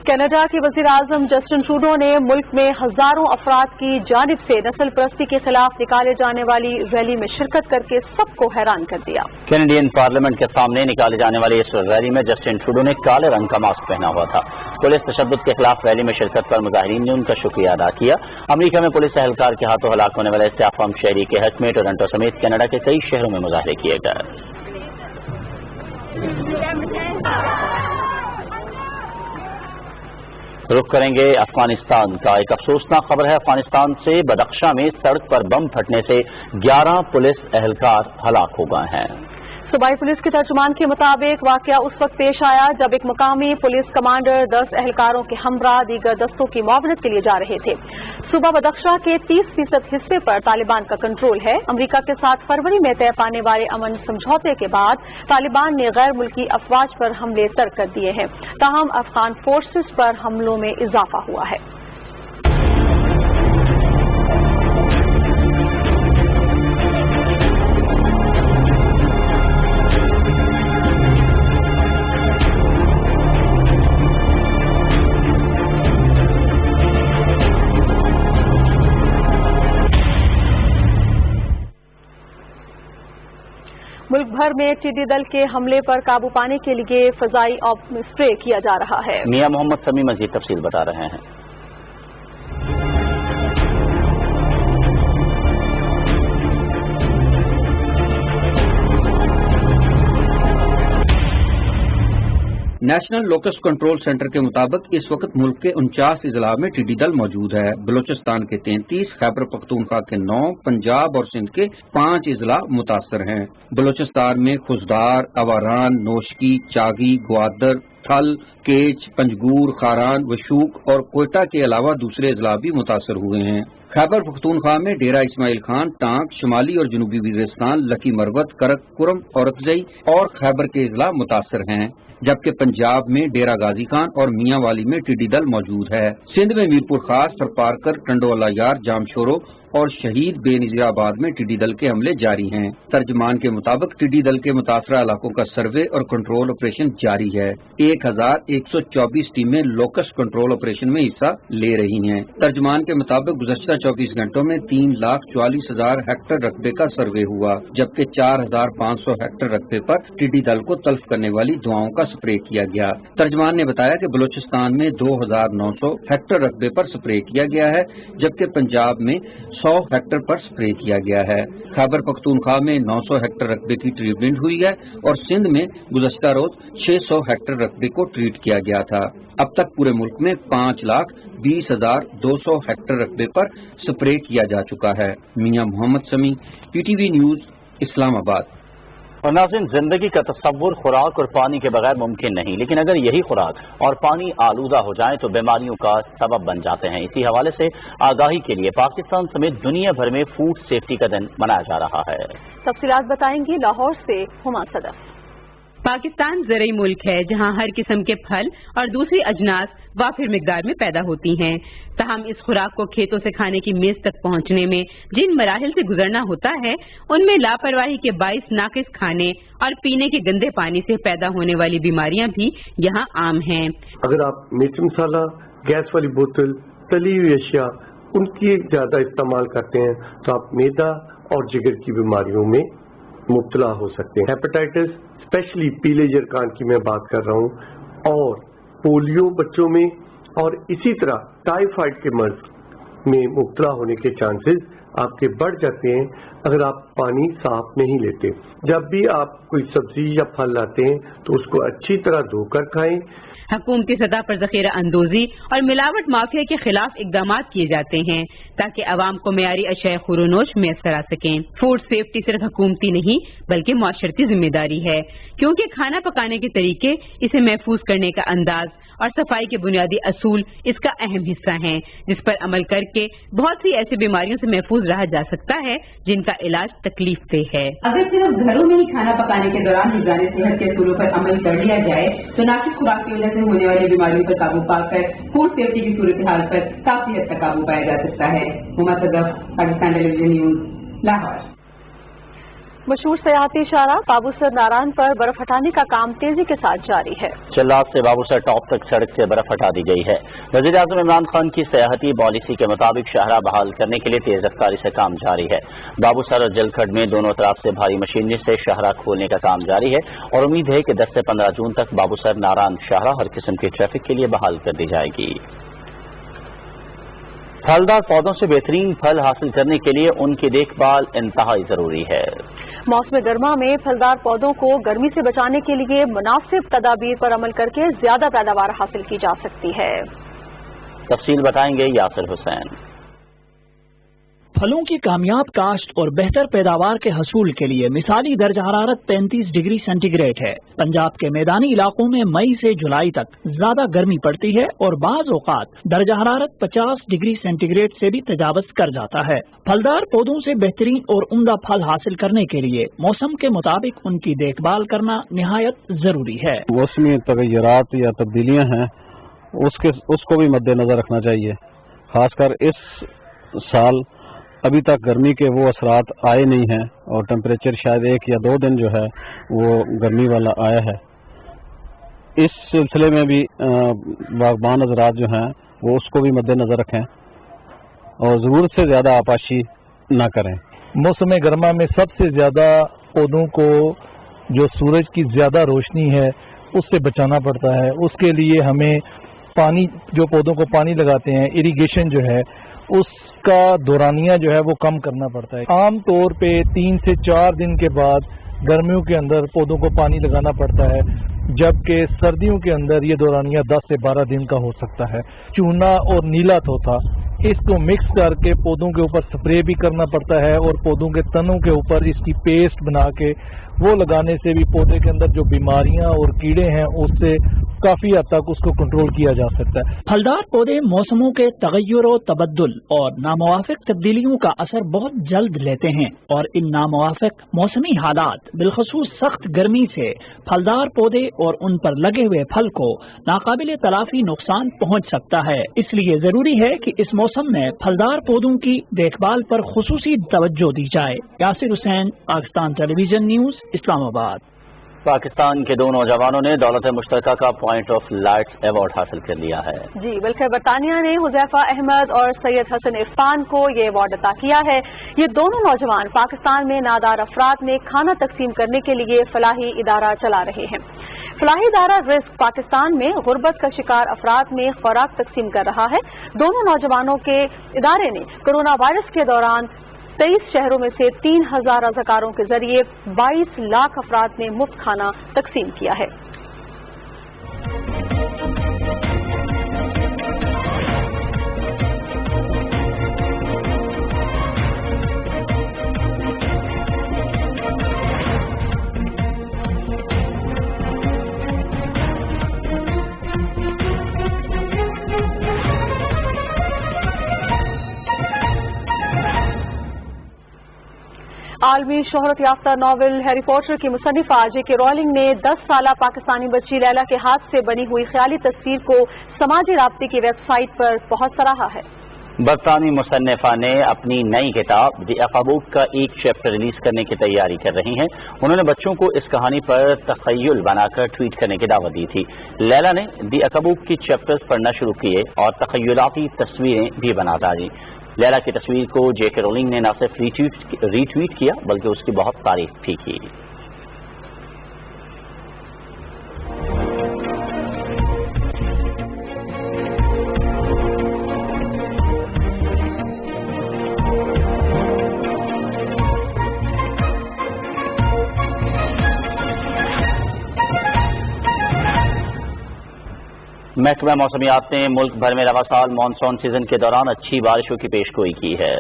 Canada के वज़ीर आज़म जस्टिन ट्रूडो ने मुल्क में हजारों अफराद की जानिब से नस्ल परस्ती के खिलाफ निकाले जाने वाली रैली में शिरकत करके सबको हैरान कर दिया। कैनेडियन पार्लियामेंट के सामने निकाले जाने वाली इस रैली में जस्टिन ट्रूडो ने काले रंग का मास्क पहना हुआ था। पुलिस तशद्दुद के खिलाफ रैली में शिरकत पर मुजाहिरीन ने उनका शुक्रिया अदा किया। अमरीका में पुलिस एहलकार के हाथों हलाक होने वाले स्याह फार्म शहरी के हक में टोरंटो समेत कनाडा के कई शहरों में मुजाहरे किए गए। रुख करेंगे अफगानिस्तान का। एक अफसोसनाक खबर है अफगानिस्तान से। बदख्शा में सड़क पर बम फटने से 11 पुलिस एहलकार हलाक हो गए हैं। सूबाई पुलिस के तर्जुमान के मुताबिक वाकया उस वक्त पेश आया जब एक मुकामी पुलिस कमांडर 10 एहलकारों के हमरा दीगर दस्तों की मुआवनत के लिए जा रहे थे। सूबा बदख्शा के 30% हिस्से पर तालिबान का कंट्रोल है। अमरीका के साथ फरवरी में तय पाने वाले अमन समझौते के बाद तालिबान ने गैर मुल्की अफवाज पर हमले तर्क कर दिए हैं। ताहम अफगान फोर्सेस पर हमलों में इजाफा हुआ है। मुल्क भर में टिड्डी दल के हमले पर काबू पाने के लिए फजाई स्प्रे किया जा रहा है। मियां मोहम्मद समी मजीद तफसील बता रहे हैं। नेशनल लोकस कंट्रोल सेंटर के मुताबिक इस वक्त मुल्क के 49 अजला में टिड्डी दल मौजूद है। बलूचिस्तान के 33, खैबर पख्तूनख्वा के 9, पंजाब और सिंध के 5 अजला मुतासर हैं। बलूचिस्तान में खुजदार, अवारान, नोशकी, चागी, ग्वादर, थल, केच, पंजगूर, खारान, वशूक और कोयटा के अलावा दूसरे अजला भी मुतासर हुए हैं। खैबर पख्तूनख्वा में डेरा इस्माइल खान, टांक, शुमाली और जनूबी वजीरिस्तान, लकी मरवत, करम और अफजई और खैबर के अजला मुतासर हैं, जबकि पंजाब में डेरा गाजी खान और मियां वाली में टिड्डी दल मौजूद है। सिंध में मीरपुर खास, सरपारकर, टंडोवाला यार, जामशोरो और शहीद बेनजीराबाद में टिड्डी दल के हमले जारी हैं। तर्जमान के मुताबिक टिड्डी दल के मुतासरा इलाकों का सर्वे और कंट्रोल ऑपरेशन जारी है। 1124 टीमें लोकस कंट्रोल ऑपरेशन में हिस्सा ले रही हैं। तर्जमान के मुताबिक गुज़श्ता 24 घंटों में 3,44,000 हेक्टेयर रकबे का सर्वे हुआ, जबकि 4,500 हेक्टेयर रकबे पर टिड्डी दल को तल्फ करने वाली दवाओं का स्प्रे किया गया। तर्जमान ने बताया कि बलूचिस्तान में 2,900 हेक्टेयर रकबे पर स्प्रे किया गया है, जबकि पंजाब में 100 हेक्टेयर पर स्प्रे किया गया है। खैबर पख्तूनख्वा में 900 हेक्टेयर रकबे की ट्रीटमेंट हुई है और सिंध में गुज़श्ता रोज 600 हेक्टेयर रकबे को ट्रीट किया गया था। अब तक पूरे मुल्क में 5,20,200 हेक्टेयर रकबे पर स्प्रे किया जा चुका है। मियां मोहम्मद समी, PTV न्यूज, इस्लामाबाद। اور ناظرین، زندگی کا تصور خوراک اور پانی کے بغیر ممکن نہیں، لیکن اگر یہی خوراک اور پانی آلودہ ہو جائیں تو بیماریوں کا سبب بن جاتے ہیں۔ اسی حوالے سے آگاہی کے لیے پاکستان سمیت دنیا بھر میں فوڈ سیفٹی کا دن منایا جا رہا ہے۔ تفصیلات بتائیں گی لاہور سے ہما صدف۔ پاکستان زرعی ملک ہے جہاں ہر قسم کے پھل اور دوسری اجناس وافر مقدار میں پیدا ہوتی ہیں، تاہم اس خوراک کو کھیتوں سے کھانے کی میز تک پہنچنے میں جن مراحل سے گزرنا ہوتا ہے ان میں لاپرواہی کے باعث ناقص کھانے اور پینے کے گندے پانی سے پیدا ہونے والی بیماریاں بھی یہاں عام ہیں۔ اگر آپ مرچ مسالہ، گیس والی بوتل، تلی ہوئی اشیاء ان کی زیادہ استعمال کرتے ہیں تو آپ میدا اور جگر کی بیماریوں میں مبتلا ہو سکتے ہیں۔ ہیپاٹائٹس اسپیشلی پیلے جرکان کی میں بات کر رہا ہوں، اور پولیو بچوں میں، اور اسی طرح ٹائیفائڈ کے مرض میں مبتلا ہونے کے چانسز آپ کے بڑھ جاتے ہیں اگر آپ پانی صاف نہیں لیتے۔ جب بھی آپ کوئی سبزی یا پھل لاتے ہیں تو اس کو اچھی طرح دھو کر کھائیں۔ حکومتی سطح پر ذخیرہ اندوزی اور ملاوٹ مافیا کے خلاف اقدامات کیے جاتے ہیں تاکہ عوام کو معیاری اشیاء خوردونوش میسر آ سکیں۔ فوڈ سیفٹی صرف حکومتی نہیں بلکہ معاشرتی ذمہ داری ہے، کیونکہ کھانا پکانے کے طریقے، اسے محفوظ کرنے کا انداز اور صفائی کے بنیادی اصول اس کا اہم حصہ ہیں، جس پر عمل کر کے بہت سی ایسی بیماریوں سے محفوظ رہا جا سکتا ہے جن کا علاج تکلیف دہ ہے۔ اگر صرف گھروں میں ہی کھانا پکانے کے دوران حفظان صحت کے اصولوں پر عمل کر لیا جائے تو ناقص خوراک کی وجہ سے ہونے والی بیماریوں پر قابو پا کر فوڈ سیفٹی کی صورتحال پر کافی حد تک قابو پایا جا سکتا ہے۔ ہما صدف، پاکستان ٹیلی ویژن نیوز، لاہور۔ مشہور سیاحتی اشارہ بابوسر ناران پر برف ہٹانے کا کام تیزی کے ساتھ جاری ہے۔ چلاس سے بابوسر ٹاپ تک سڑک سے برف ہٹا دی گئی ہے۔ وزیر اعظم عمران خان کی سیاحتی پالیسی کے مطابق شاہراہ بحال کرنے کے لیے تیز رفتاری سے کام جاری ہے۔ بابوسر اور جلکھڈ میں دونوں طرف سے بھاری مشینری سے شاہراہ کھولنے کا کام جاری ہے اور امید ہے کہ 10 سے 15 جون تک بابوسر ناران شاہراہ ہر قسم کی ٹریفک کے لیے بحال کر دی جائے گی۔ پھلدار پودوں سے بہترین پھل حاصل کرنے کے لیے ان کی دیکھ بھال انتہائی ضروری ہے۔ موسم گرما میں پھلدار پودوں کو گرمی سے بچانے کے لیے مناسب تدابیر پر عمل کر کے زیادہ پیداوار حاصل کی جا سکتی ہے۔ تفصیل بتائیں گے یاسر حسین۔ پھلوں کی کامیاب کاشت اور بہتر پیداوار کے حصول کے لیے مثالی درجہ حرارت 35 ڈگری سینٹی گریڈ ہے۔ پنجاب کے میدانی علاقوں میں مئی سے جولائی تک زیادہ گرمی پڑتی ہے اور بعض اوقات درجہ حرارت 50 ڈگری سینٹی گریڈ سے بھی تجاوز کر جاتا ہے۔ پھلدار پودوں سے بہترین اور عمدہ پھل حاصل کرنے کے لیے موسم کے مطابق ان کی دیکھ بھال کرنا نہایت ضروری ہے۔ موسمی تغیرات یا تبدیلیاں ہیں اس کو بھی مد نظر رکھنا چاہیے۔ خاص کر اس سال ابھی تک گرمی کے وہ اثرات آئے نہیں ہیں اور ٹیمپریچر شاید 1 یا 2 دن جو ہے وہ گرمی والا آیا ہے۔ اس سلسلے میں بھی باغبان حضرات جو ہیں وہ اس کو بھی مد نظر رکھیں اور ضرورت سے زیادہ آپاشی نہ کریں۔ موسم گرما میں سب سے زیادہ پودوں کو جو سورج کی زیادہ روشنی ہے اس سے بچانا پڑتا ہے۔ اس کے لیے ہمیں پانی، جو پودوں کو پانی لگاتے ہیں، اریگیشن جو ہے اس کا دورانیہ جو ہے وہ کم کرنا پڑتا ہے۔ عام طور پہ 3 سے 4 دن کے بعد گرمیوں کے اندر پودوں کو پانی لگانا پڑتا ہے، جبکہ سردیوں کے اندر یہ دورانیہ 10 سے 12 دن کا ہو سکتا ہے۔ چونا اور نیلا توتا اس کو مکس کر کے پودوں کے اوپر سپرے بھی کرنا پڑتا ہے اور پودوں کے تنوں کے اوپر اس کی پیسٹ بنا کے وہ لگانے سے بھی پودے کے اندر جو بیماریاں اور کیڑے ہیں اس سے کافی حد تک اس کو کنٹرول کیا جا سکتا ہے۔ پھلدار پودے موسموں کے تغیر و تبدل اور ناموافق تبدیلیوں کا اثر بہت جلد لیتے ہیں اور ان ناموافق موسمی حالات بالخصوص سخت گرمی سے پھلدار پودے اور ان پر لگے ہوئے پھل کو ناقابل تلافی نقصان پہنچ سکتا ہے۔ اس لیے ضروری ہے کہ اس موسم میں پھلدار پودوں کی دیکھ بھال پر خصوصی توجہ دی جائے۔ یاسر حسین، پاکستان ٹیلی ویژن نیوز، اسلام آباد۔ پاکستان کے 2 نوجوانوں نے دولت مشترکہ کا پوائنٹ آف لائٹس ایوارڈ حاصل کر لیا ہے۔ جی، بلکہ برطانیہ نے حذیفہ احمد اور سید حسن عرفان کو یہ ایوارڈ عطا کیا ہے۔ یہ دونوں نوجوان پاکستان میں نادار افراد میں کھانا تقسیم کرنے کے لیے فلاحی ادارہ چلا رہے ہیں۔ فلاحی ادارہ رزق پاکستان میں غربت کا شکار افراد میں خوراک تقسیم کر رہا ہے۔ دونوں نوجوانوں کے ادارے نے کورونا وائرس کے دوران 23 شہروں میں سے 3000 رضاکاروں کے ذریعے 22 لاکھ افراد میں مفت کھانا تقسیم کیا ہے۔ عالمی شہرت یافتہ ناول ہیری پوٹر کی مصنفہ جے کے رولنگ نے 10 سالہ پاکستانی بچی لیلا کے ہاتھ سے بنی ہوئی خیالی تصویر کو سماجی رابطے کی ویب سائٹ پر بہت سراہا ہے۔ برطانوی مصنفہ نے اپنی نئی کتاب دی اقابوک کا ایک چیپٹر ریلیز کرنے کی تیاری کر رہی ہیں۔ انہوں نے بچوں کو اس کہانی پر تخیل بنا کر ٹویٹ کرنے کی دعوت دی تھی۔ لیلا نے دی اقابوک کی چیپٹرز پڑھنا شروع کیے اور تخیلاتی تصویریں بھی بنا ڈالی۔ لیلا کی تصویر کو جے کے رولنگ نے نہ صرف ری ٹویٹ کیا بلکہ اس کی بہت تعریف بھی کی۔ محکمہ موسمیات نے ملک بھر میں رواں سال مانسون سیزن کے دوران اچھی بارشوں کی پیشگوئی کی ہے۔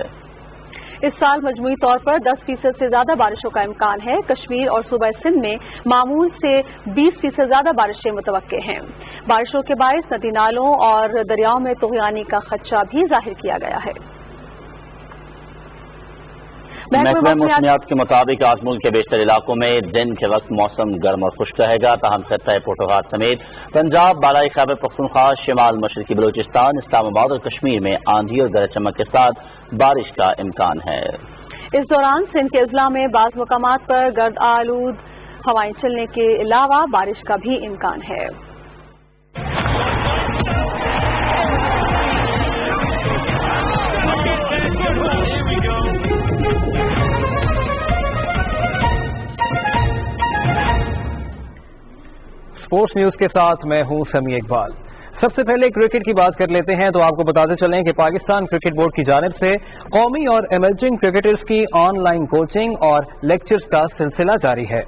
اس سال مجموعی طور پر 10% سے زیادہ بارشوں کا امکان ہے۔ کشمیر اور صوبہ سندھ میں معمول سے 20% زیادہ بارشیں متوقع ہیں۔ بارشوں کے باعث ندی نالوں اور دریاؤں میں طغیانی کا خدشہ بھی ظاہر کیا گیا ہے۔ محکمہ موسمیات کے مطابق آج ملک کے بیشتر علاقوں میں دن کے وقت موسم گرم اور خشک رہے گا، تاہم خطہ پوٹوہات سمیت پنجاب، بالائی خیبر پختونخوا، شمال مشرقی بلوچستان، اسلام آباد اور کشمیر میں آندھی اور گرج چمک کے ساتھ بارش کا امکان ہے۔ اس دوران سندھ کے اضلاع میں بعض مقامات پر گرد آلود ہوائیں چلنے کے علاوہ بارش کا بھی امکان ہے۔ اسپورٹس نیوز کے ساتھ میں ہوں سمیع اقبال۔ سب سے پہلے کرکٹ کی بات کر لیتے ہیں تو آپ کو بتاتے چلیں کہ پاکستان کرکٹ بورڈ کی جانب سے قومی اور ایمرجنگ کرکٹرز کی آن لائن کوچنگ اور لیکچرز کا سلسلہ جاری ہے۔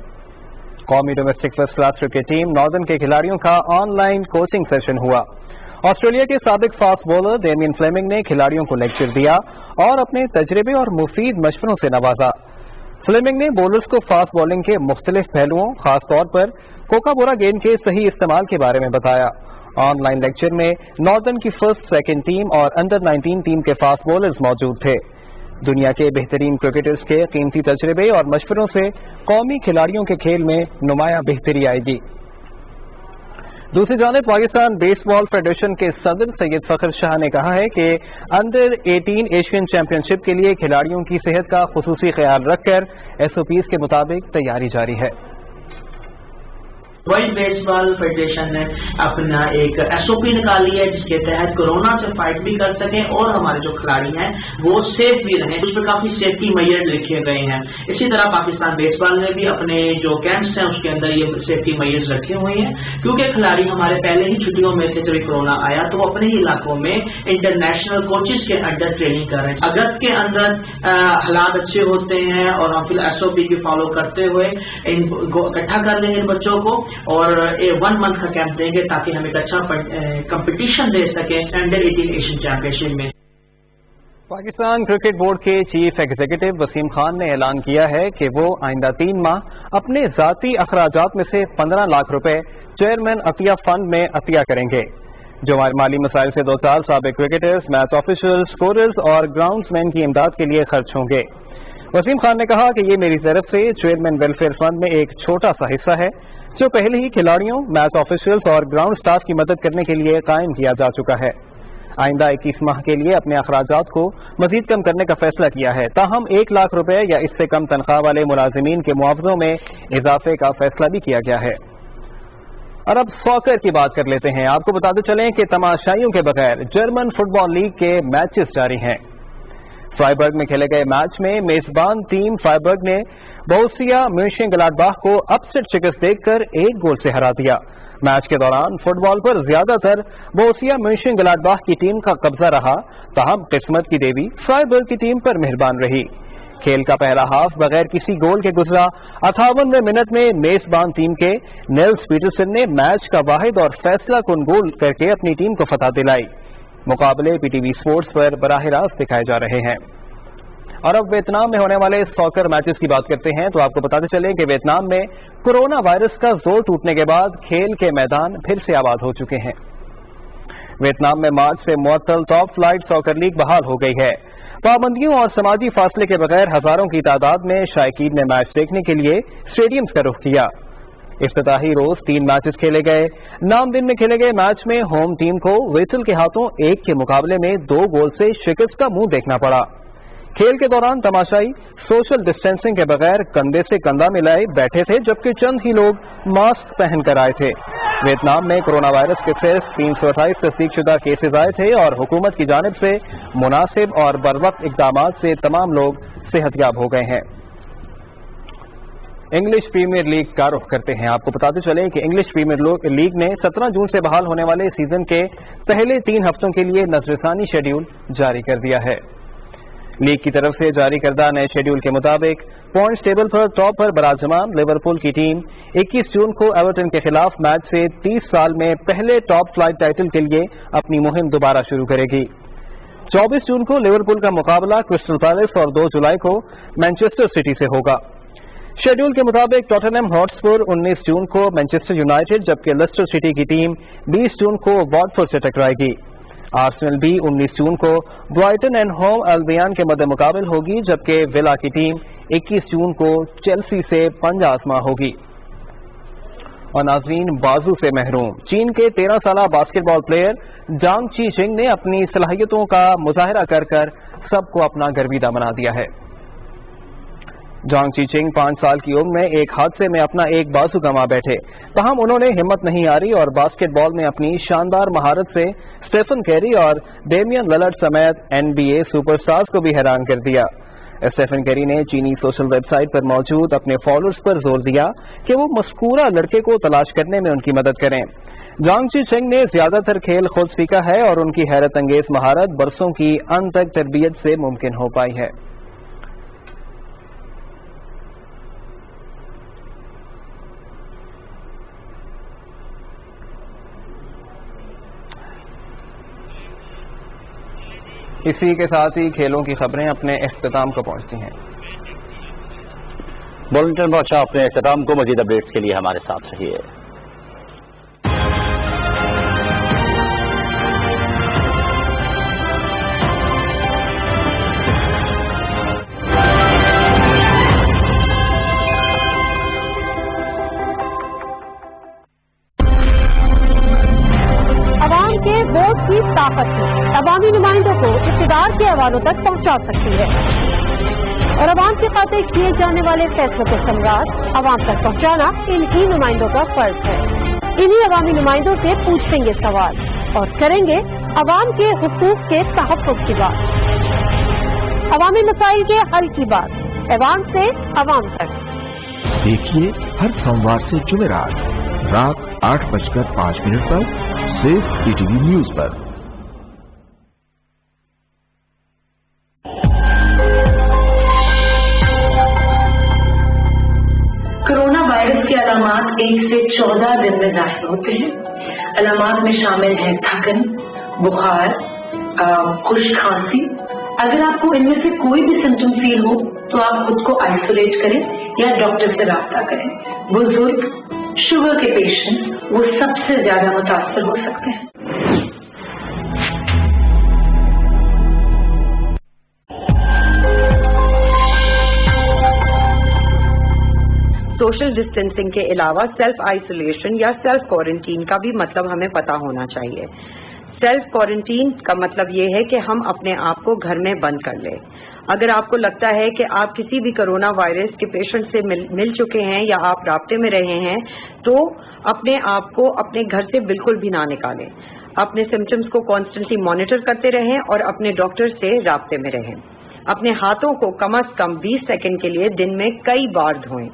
قومی domestic first class cricket team northern کے کھلاڑیوں کا آن لائن کوچنگ سیشن ہوا۔ آسٹریلیا کے سابق فاسٹ بولر ڈیمین فلیمنگ نے کھلاڑیوں کو لیکچر دیا اور اپنے تجربے اور مفید مشوروں سے نوازا۔ فلیمنگ نے بولرز کو فاسٹ بالنگ کے مختلف پہلوؤں، خاص طور پر کوکا بورا گیند کے صحیح استعمال کے بارے میں بتایا۔ آن لائن لیکچر میں ناردرن کی فرسٹ، سیکنڈ ٹیم اور انڈر 19 ٹیم کے فاسٹ بولرز موجود تھے۔ دنیا کے بہترین کرکٹرز کے قیمتی تجربے اور مشوروں سے قومی کھلاڑیوں کے کھیل میں نمایاں بہتری آئے گی۔ دوسری جانب پاکستان بیس بال فیڈریشن کے صدر سید فخر شاہ نے کہا ہے کہ انڈر 18 ایشین چیمپئن شپ کے لیے کھلاڑیوں کی صحت کا خصوصی خیال رکھ کر SOPs کے مطابق تیاری جاری ہے۔ ورلڈ بیس بال فیڈریشن نے اپنا ایک SOP نکالی ہے جس کے تحت کورونا سے فائٹ بھی کر سکیں اور ہمارے جو کھلاڑی ہیں وہ سیف بھی رہیں۔ اس میں کافی سیفٹی میئر لکھے گئے ہیں۔ اسی طرح پاکستان بیس بال نے بھی اپنے جو کیمپس ہیں اس کے اندر یہ سیفٹی میئرز رکھے ہوئے ہیں، کیونکہ کھلاڑی ہمارے پہلے ہی چھٹیوں میں سے جب کورونا آیا تو وہ اپنے ہی علاقوں میں انٹرنیشنل کوچز کے انڈر ٹریننگ کر رہے ہیں۔ اگست کے اندر حالات اچھے ہوتے ہیں اور ہم پھر SOP کی فالو کرتے ہوئے اکٹھا کر لیں گے ان بچوں کو اور 1 منتھ کا کیمپ دیں گے تاکہ ہم ایک اچھا کمپٹیشن دے سکیں انڈر 18 ایشین چیمپئن شپ میں۔ پاکستان کرکٹ بورڈ کے چیف ایگزیکٹو وسیم خان نے اعلان کیا ہے کہ وہ آئندہ 3 ماہ اپنے ذاتی اخراجات میں سے 15 لاکھ روپے چیئرمین عطیہ فنڈ میں عطیہ کریں گے، جو مالی مسائل سے 2 سال سابق کرکٹرز، میچ آفیشلز، اسکوررز اور گراؤنڈز مین کی امداد کے لیے خرچ ہوں گے۔ وسیم خان نے کہا کہ یہ میری طرف سے چیئرمین ویلفیئر فنڈ میں ایک چھوٹا سا حصہ ہے جو پہلے ہی کھلاڑیوں، میچ آفیشلز اور گراؤنڈ سٹاف کی مدد کرنے کے لیے قائم کیا جا چکا ہے۔ آئندہ 21 ماہ کے لیے اپنے اخراجات کو مزید کم کرنے کا فیصلہ کیا ہے، تاہم 1 لاکھ روپے یا اس سے کم تنخواہ والے ملازمین کے معاوضوں میں اضافے کا فیصلہ بھی کیا گیا ہے۔ اور اب ساکر کی بات کر لیتے ہیں۔ آپ کو بتاتے چلیں کہ تماشائیوں کے بغیر جرمن فٹ بال لیگ کے میچز جاری ہیں۔ فرائبرگ میں کھیلے گئے میچ میں میزبان ٹیم فرائبرگ نے بوروسیا میونشنگلاڈباخ کو اپسٹ شکست دے کر 1 گول سے ہرا دیا۔ میچ کے دوران فٹ بال پر زیادہ تر بوروسیا میونشنگلاڈباخ کی ٹیم کا قبضہ رہا، تاہم قسمت کی دیوی فرائبرگ کی ٹیم پر مہربان رہی۔ کھیل کا پہلا ہاف بغیر کسی گول کے گزرا۔ 58ویں منٹ میں میزبان ٹیم کے نیلس پیٹرسن نے میچ کا واحد اور فیصلہ کن گول کر کے اپنی ٹیم کو فتح دلائی۔ مقابلے PTV اسپورٹس پر براہ راست دکھائے جا رہے ہیں۔ اور اب ویتنام میں ہونے والے ساکر میچز کی بات کرتے ہیں تو آپ کو بتاتے چلیں کہ ویتنام میں کورونا وائرس کا زور ٹوٹنے کے بعد کھیل کے میدان پھر سے آباد ہو چکے ہیں۔ ویتنام میں مارچ سے معطل ٹاپ فلائٹ ساکر لیگ بحال ہو گئی ہے۔ पाबंदियों और समाजी फासले के बगैर हजारों की तादाद में शायकीन ने मैच देखने के लिए स्टेडियम्स का रुख किया। इफ्तिताही रोज 3 मैचेस खेले गए। नाम दिन में खेले गए मैच में होम टीम को वेटल के हाथों 1 के मुकाबले में 2 गोल से शिकस्त का मुंह देखना पड़ा। खेल के दौरान तमाशाई सोशल डिस्टेंसिंग के बगैर कंधे से कंधा मिलाए बैठे थे, जबकि चंद ही लोग मास्क पहनकर आए थे। वियतनाम में कोरोना वायरस के सिर्फ 328 तस्दीकशुदा केसेज आए थे और हुकूमत की जानिब से मुनासिब और बरवक्त इक़दामात से तमाम लोग सेहतयाब हो गए हैं। इंग्लिश प्रीमियर लीग का रुख करते हैं। आपको बताते चले कि इंग्लिश प्रीमियर लीग ने 17 जून से बहाल होने वाले सीजन के पहले 3 हफ्तों के लिए नजरसानी शेड्यूल जारी कर दिया है। लीग की तरफ से जारी करदा नए शेड्यूल के मुताबिक पॉइंट्स टेबल पर टॉप पर बराजमान लिवरपूल की टीम 21 जून को एवर्टन के खिलाफ मैच से 30 साल में पहले टॉप फ्लाइट टाइटल के लिए अपनी मुहिम दोबारा शुरू करेगी। 24 जून को लिवरपूल का मुकाबला क्रिस्टल पैलेस और 2 जुलाई को मैनचेस्टर सिटी से होगा। शेड्यूल के मुताबिक टॉटनहम हॉटस्पर 19 जून को मैनचेस्टर यूनाइटेड, जबकि लेस्टर सिटी की टीम 20 जून को वाटफोर्ड से टकराएगी। आर्सेनल भी 19 जून को ब्राइटन एंड होव अल्बियन के मद्दे मुकाबिल होगी, जबकि विला की टीम 21 जून को चेल्सी से पंजा आजमा होगी। और नाज़रीन, बाजू से महरूम चीन के 13 साला बास्केटबॉल प्लेयर जांग ची चिंग ने अपनी सलाहियतों का मुजाहरा कर कर सबको अपना गर्विदा बना दिया है। जांग ची चिंग 5 साल की उम्र में एक हादसे में अपना एक बाजू गंवा बैठे, तहम उन्होंने हिम्मत नहीं हारी और बास्केटबॉल में अपनी शानदार महारत से स्टेफन कैरी और डेमियन लिलर्ड समेत NBA सुपरस्टार्स को भी हैरान कर दिया। स्टेफन कैरी ने चीनी सोशल वेबसाइट पर मौजूद अपने फॉलोअर्स पर जोर दिया कि वो मस्कूरा लड़के को तलाश करने में उनकी मदद करें। जांग ची चिंग ने ज्यादातर खेल खुद सीखा है और उनकी हैरत अंगेज महारत बरसों की अनथक तरबियत से मुमकिन हो पाई है। इसी के साथ ही खेलों की खबरें अपने इख्तिताम को पहुंचती हैं। बुलेटिन पहुंचा अपने इख्तिताम को। मजीद अपडेट्स के लिए हमारे साथ रहिए। अवाम के वोट की ताकत है, अवामी नुमाइंदों को इक़्तिदार के हवालों तक पहुंचा सकती है और अवाम की खातिर किए जाने वाले फैसलों के समरात अवाम तक पहुंचाना इन्हीं नुमाइंदों का फर्ज है। इन्हीं अवामी नुमाइंदों से पूछेंगे सवाल और करेंगे अवाम के हुकूक के तहफ़्फ़ुज़ की बात, अवामी मसाइल के हल की बात, अवाम से अवाम तक। देखिए हर सोमवार से जुमेरात रात 8:05 पर सिर्फ ETV न्यूज पर। कोरोना वायरस के अलामात 1 से 14 दिन में जाहिर होते हैं। अलामात में शामिल हैं थकन, बुखार, खुश्क खांसी। अगर आपको इनमें से कोई भी सिम्टम फील हो तो आप खुद को आइसोलेट करें या डॉक्टर से राब्ता करें। बुजुर्ग, शुगर के पेशेंट वो सबसे ज्यादा मुतासर हो सकते हैं। सोशल डिस्टेंसिंग के अलावा सेल्फ आइसोलेशन या सेल्फ क्वारंटीन का भी मतलब हमें पता होना चाहिए। सेल्फ क्वारंटीन का मतलब ये है कि हम अपने आप को घर में बंद कर लें। अगर आपको लगता है कि आप किसी भी कोरोना वायरस के पेशेंट से मिल चुके हैं या आप राब्ते में रहे हैं, तो अपने आप को अपने घर से बिल्कुल भी ना निकालें। अपने सिम्टम्स को कॉन्स्टेंटली मॉनिटर करते रहें और अपने डॉक्टर से राब्ते में रहें। अपने हाथों को कम से कम 20 सेकंड के लिए दिन में कई बार धोएं।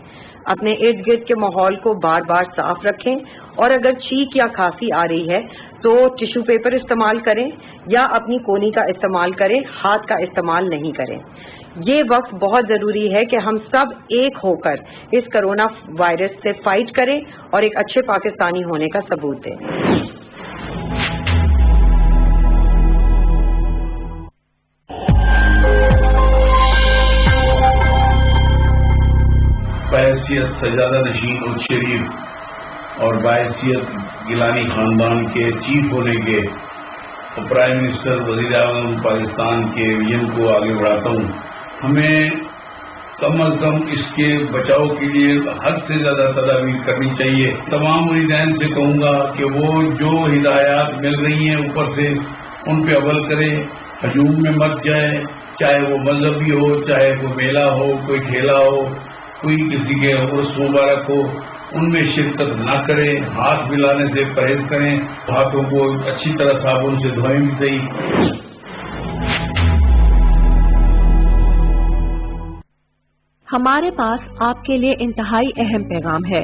अपने इर्द गिर्द के माहौल को बार बार साफ रखें और अगर छींक या खांसी आ रही है तो टिश्यू पेपर इस्तेमाल करें या अपनी कोनी का इस्तेमाल करें, हाथ का इस्तेमाल नहीं करें। ये वक्त बहुत ज़रूरी है कि हम सब एक होकर इस कोरोना वायरस से फाइट करें और एक अच्छे पाकिस्तानी होने का सबूत दें। बायसियत सजादा नशीन और शरीफ और बायसियत गिलानी खानदान के चीफ होने के प्राइम मिनिस्टर, वज़ीर आज़म पाकिस्तान के विजन को आगे बढ़ाता हूँ। हमें कम अज कम इसके बचाव के लिए हद से ज्यादा तदाबीर करनी चाहिए। तमाम वलीदैन से कहूँगा कि वो जो हिदायत मिल रही हैं ऊपर से उन पे अमल करें, हजूम में मत जाए, चाहे वो मजहबी हो, चाहे कोई मेला हो, कोई खेला हो, कोई किसी के उर्स मुबारक हो, उनमें शिरकत ना करें। हाथ मिलाने से परहेज करें, हाथों को अच्छी तरह साबुन से धोएं भी सही। हमारे पास आपके लिए इंतहाई अहम पैगाम है,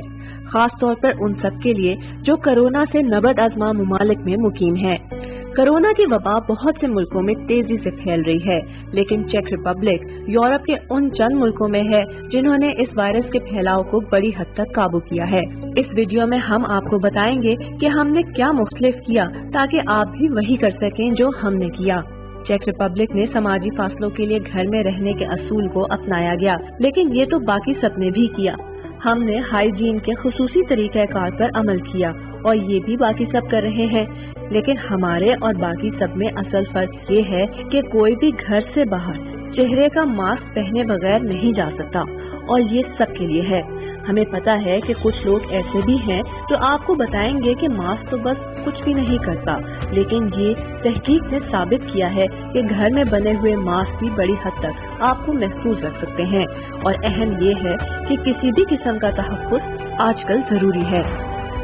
खास तौर पर उन सब के लिए जो कोरोना से नबद आजमा मुमालिक में मुकीम हैं। कोरोना की वबा बहुत से मुल्कों में तेजी से फैल रही है, लेकिन चेक रिपब्लिक यूरोप के उन चंद मुल्कों में है जिन्होंने इस वायरस के फैलाव को बड़ी हद तक काबू किया है। इस वीडियो में हम आपको बताएंगे कि हमने क्या मुख्तलिफ किया ताकि आप भी वही कर सकें जो हमने किया। चेक रिपब्लिक में समाजी फासलों के लिए घर में रहने के असूल को अपनाया गया, लेकिन ये तो बाकी सब ने भी किया। हमने हाइजीन के खुसूसी तरीक़ाकार पर अमल किया और ये भी बाकी सब कर रहे हैं, लेकिन हमारे और बाकी सब में असल फर्क ये है कि कोई भी घर से बाहर चेहरे का मास्क पहने बगैर नहीं जा सकता और ये सबके लिए है। हमें पता है कि कुछ लोग ऐसे भी हैं जो आपको बताएंगे कि मास्क तो बस कुछ भी नहीं करता, लेकिन ये तहकीक ने साबित किया है कि घर में बने हुए मास्क भी बड़ी हद तक आपको महफूज रख सकते हैं। और अहम ये है कि किसी भी किस्म का तहफ़्फ़ुज़ आजकल जरूरी है।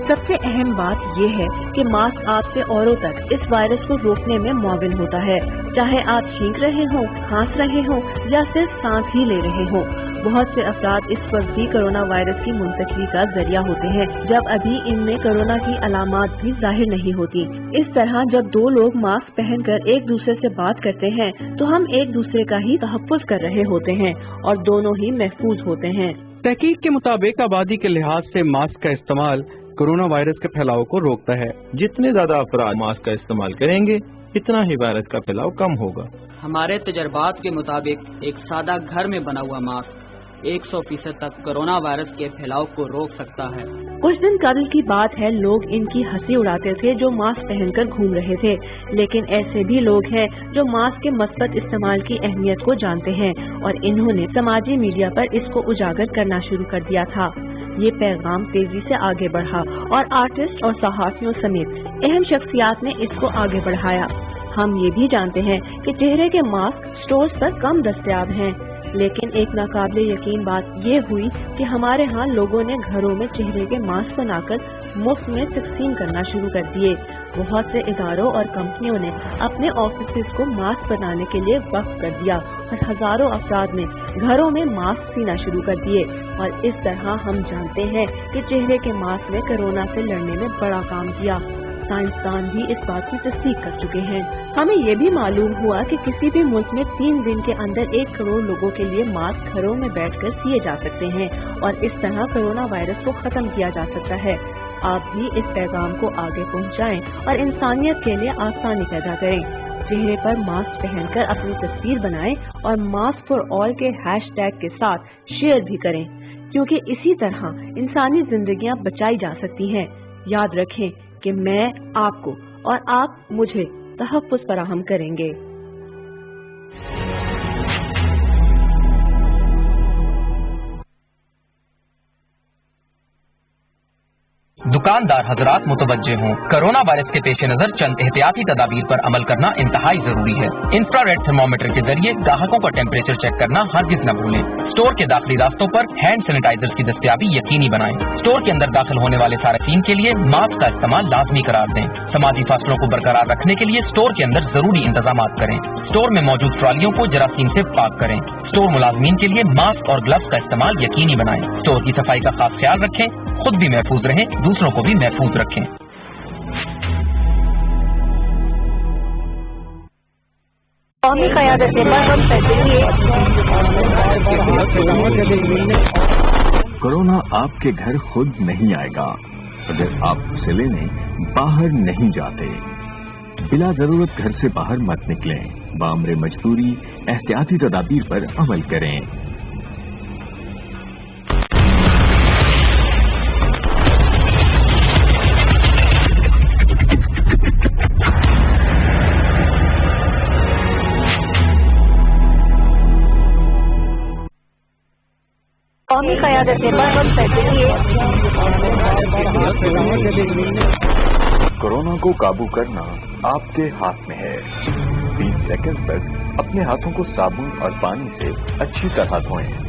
सबसे अहम बात यह है कि मास्क आपसे औरों तक इस वायरस को रोकने में मुआविन होता है, चाहे आप छींक रहे हों, खांस रहे हों या सिर्फ सांस ही ले रहे हों। बहुत से अफराद इस वक्त भी कोरोना वायरस की मुंतकली का जरिया होते हैं, जब अभी इनमें कोरोना की अलामात भी जाहिर नहीं होती। इस तरह जब दो लोग मास्क पहनकर एक दूसरे से बात करते हैं तो हम एक दूसरे का ही तहफ़्फ़ुज़ कर रहे होते हैं और दोनों ही महफूज होते हैं। तहकीक के मुताबिक आबादी के लिहाज से मास्क का इस्तेमाल कोरोना वायरस के फैलाव को रोकता है। जितने ज्यादा अफराद मास्क का इस्तेमाल करेंगे इतना ही वायरस का फैलाव कम होगा। हमारे तजर्बात के मुताबिक एक सादा घर में बना हुआ मास्क 100% तक कोरोना वायरस के फैलाव को रोक सकता है। कुछ दिन कबल की बात है, लोग इनकी हंसी उड़ाते थे जो मास्क पहनकर घूम रहे थे, लेकिन ऐसे भी लोग हैं जो मास्क के मस्बत इस्तेमाल की अहमियत को जानते हैं और इन्होंने समाजी मीडिया पर इसको उजागर करना शुरू कर दिया था। ये पैगाम तेजी से आगे बढ़ा और आर्टिस्ट और सहाफियों समेत अहम शख्सियात ने इसको आगे बढ़ाया। हम ये भी जानते हैं कि चेहरे के मास्क स्टोर्स पर कम दस्तयाब हैं, लेकिन एक नाकाबिले यकीन बात ये हुई कि हमारे यहाँ लोगों ने घरों में चेहरे के मास्क बनाकर मुफ्त में तकसीम करना शुरू कर दिए। बहुत से इदारों और कंपनियों ने अपने ऑफिस को मास्क बनाने के लिए वक्फ कर दिया और हजारों अफराद ने घरों में मास्क सीना शुरू कर दिए। और इस तरह हम जानते हैं कि चेहरे के मास्क ने कोरोना से लड़ने में बड़ा काम किया। साइंसदान भी इस बात की तस्दीक कर चुके हैं। हमें ये भी मालूम हुआ कि किसी भी मुल्क में 3 दिन के अंदर 1 करोड़ लोगों के लिए मास्क घरों में बैठकर सिए जा सकते हैं और इस तरह कोरोना वायरस को खत्म किया जा सकता है। आप भी इस पैगाम को आगे पहुंचाएं और इंसानियत के लिए आसानी पैदा करें। चेहरे पर मास्क पहनकर अपनी तस्वीर बनाएं और मास्क फॉर ऑल के हैशटैग के साथ शेयर भी करें, क्योंकि इसी तरह इंसानी जिंदगियां बचाई जा सकती हैं। याद रखें कि मैं आपको और आप मुझे तहफ़्फ़ुज़ फराहम करेंगे। दुकानदार हजरात मुतवज्जे हों, कोरोना वायरस के पेश नजर चंद एहतियाती तदाबीर पर अमल करना इंतहाई जरूरी है। इंफ्रारेड थर्मोमीटर के जरिए ग्राहकों का टेम्परेचर चेक करना हरगिज न भूलें। स्टोर के दाखिली रास्तों पर हैंड सैनिटाइजर्स की दस्तयाबी यकीनी बनाएं। स्टोर के अंदर दाखिल होने वाले सार्फिन के लिए मास्क का इस्तेमाल लाजमी करार दें। समाजी फासलों को बरकरार रखने के लिए स्टोर के अंदर जरूरी इंतजाम करें। स्टोर में मौजूद ट्रॉलियों को जरासीम से पाक करें। स्टोर मुलाजमीन के लिए मास्क और ग्लव्स का इस्तेमाल यकीनी बनाएं। स्टोर की सफाई का खास ख्याल रखें, खुद भी महफूज रहें, दूसरों को भी महफूज रखें। कौमी क़यादत पर हम कोरोना आपके घर खुद नहीं आएगा अगर आप उसे लेने बाहर नहीं जाते। बिला जरूरत घर से बाहर मत निकलें। बामरे मजबूरी एहतियाती तदाबीर पर अमल करें। कौमी क़यादत ने बरवक्त फैसले किए। कोरोना को काबू करना आपके हाथ में है। 20 सेकंड तक अपने हाथों को साबुन और पानी से अच्छी तरह धोएं।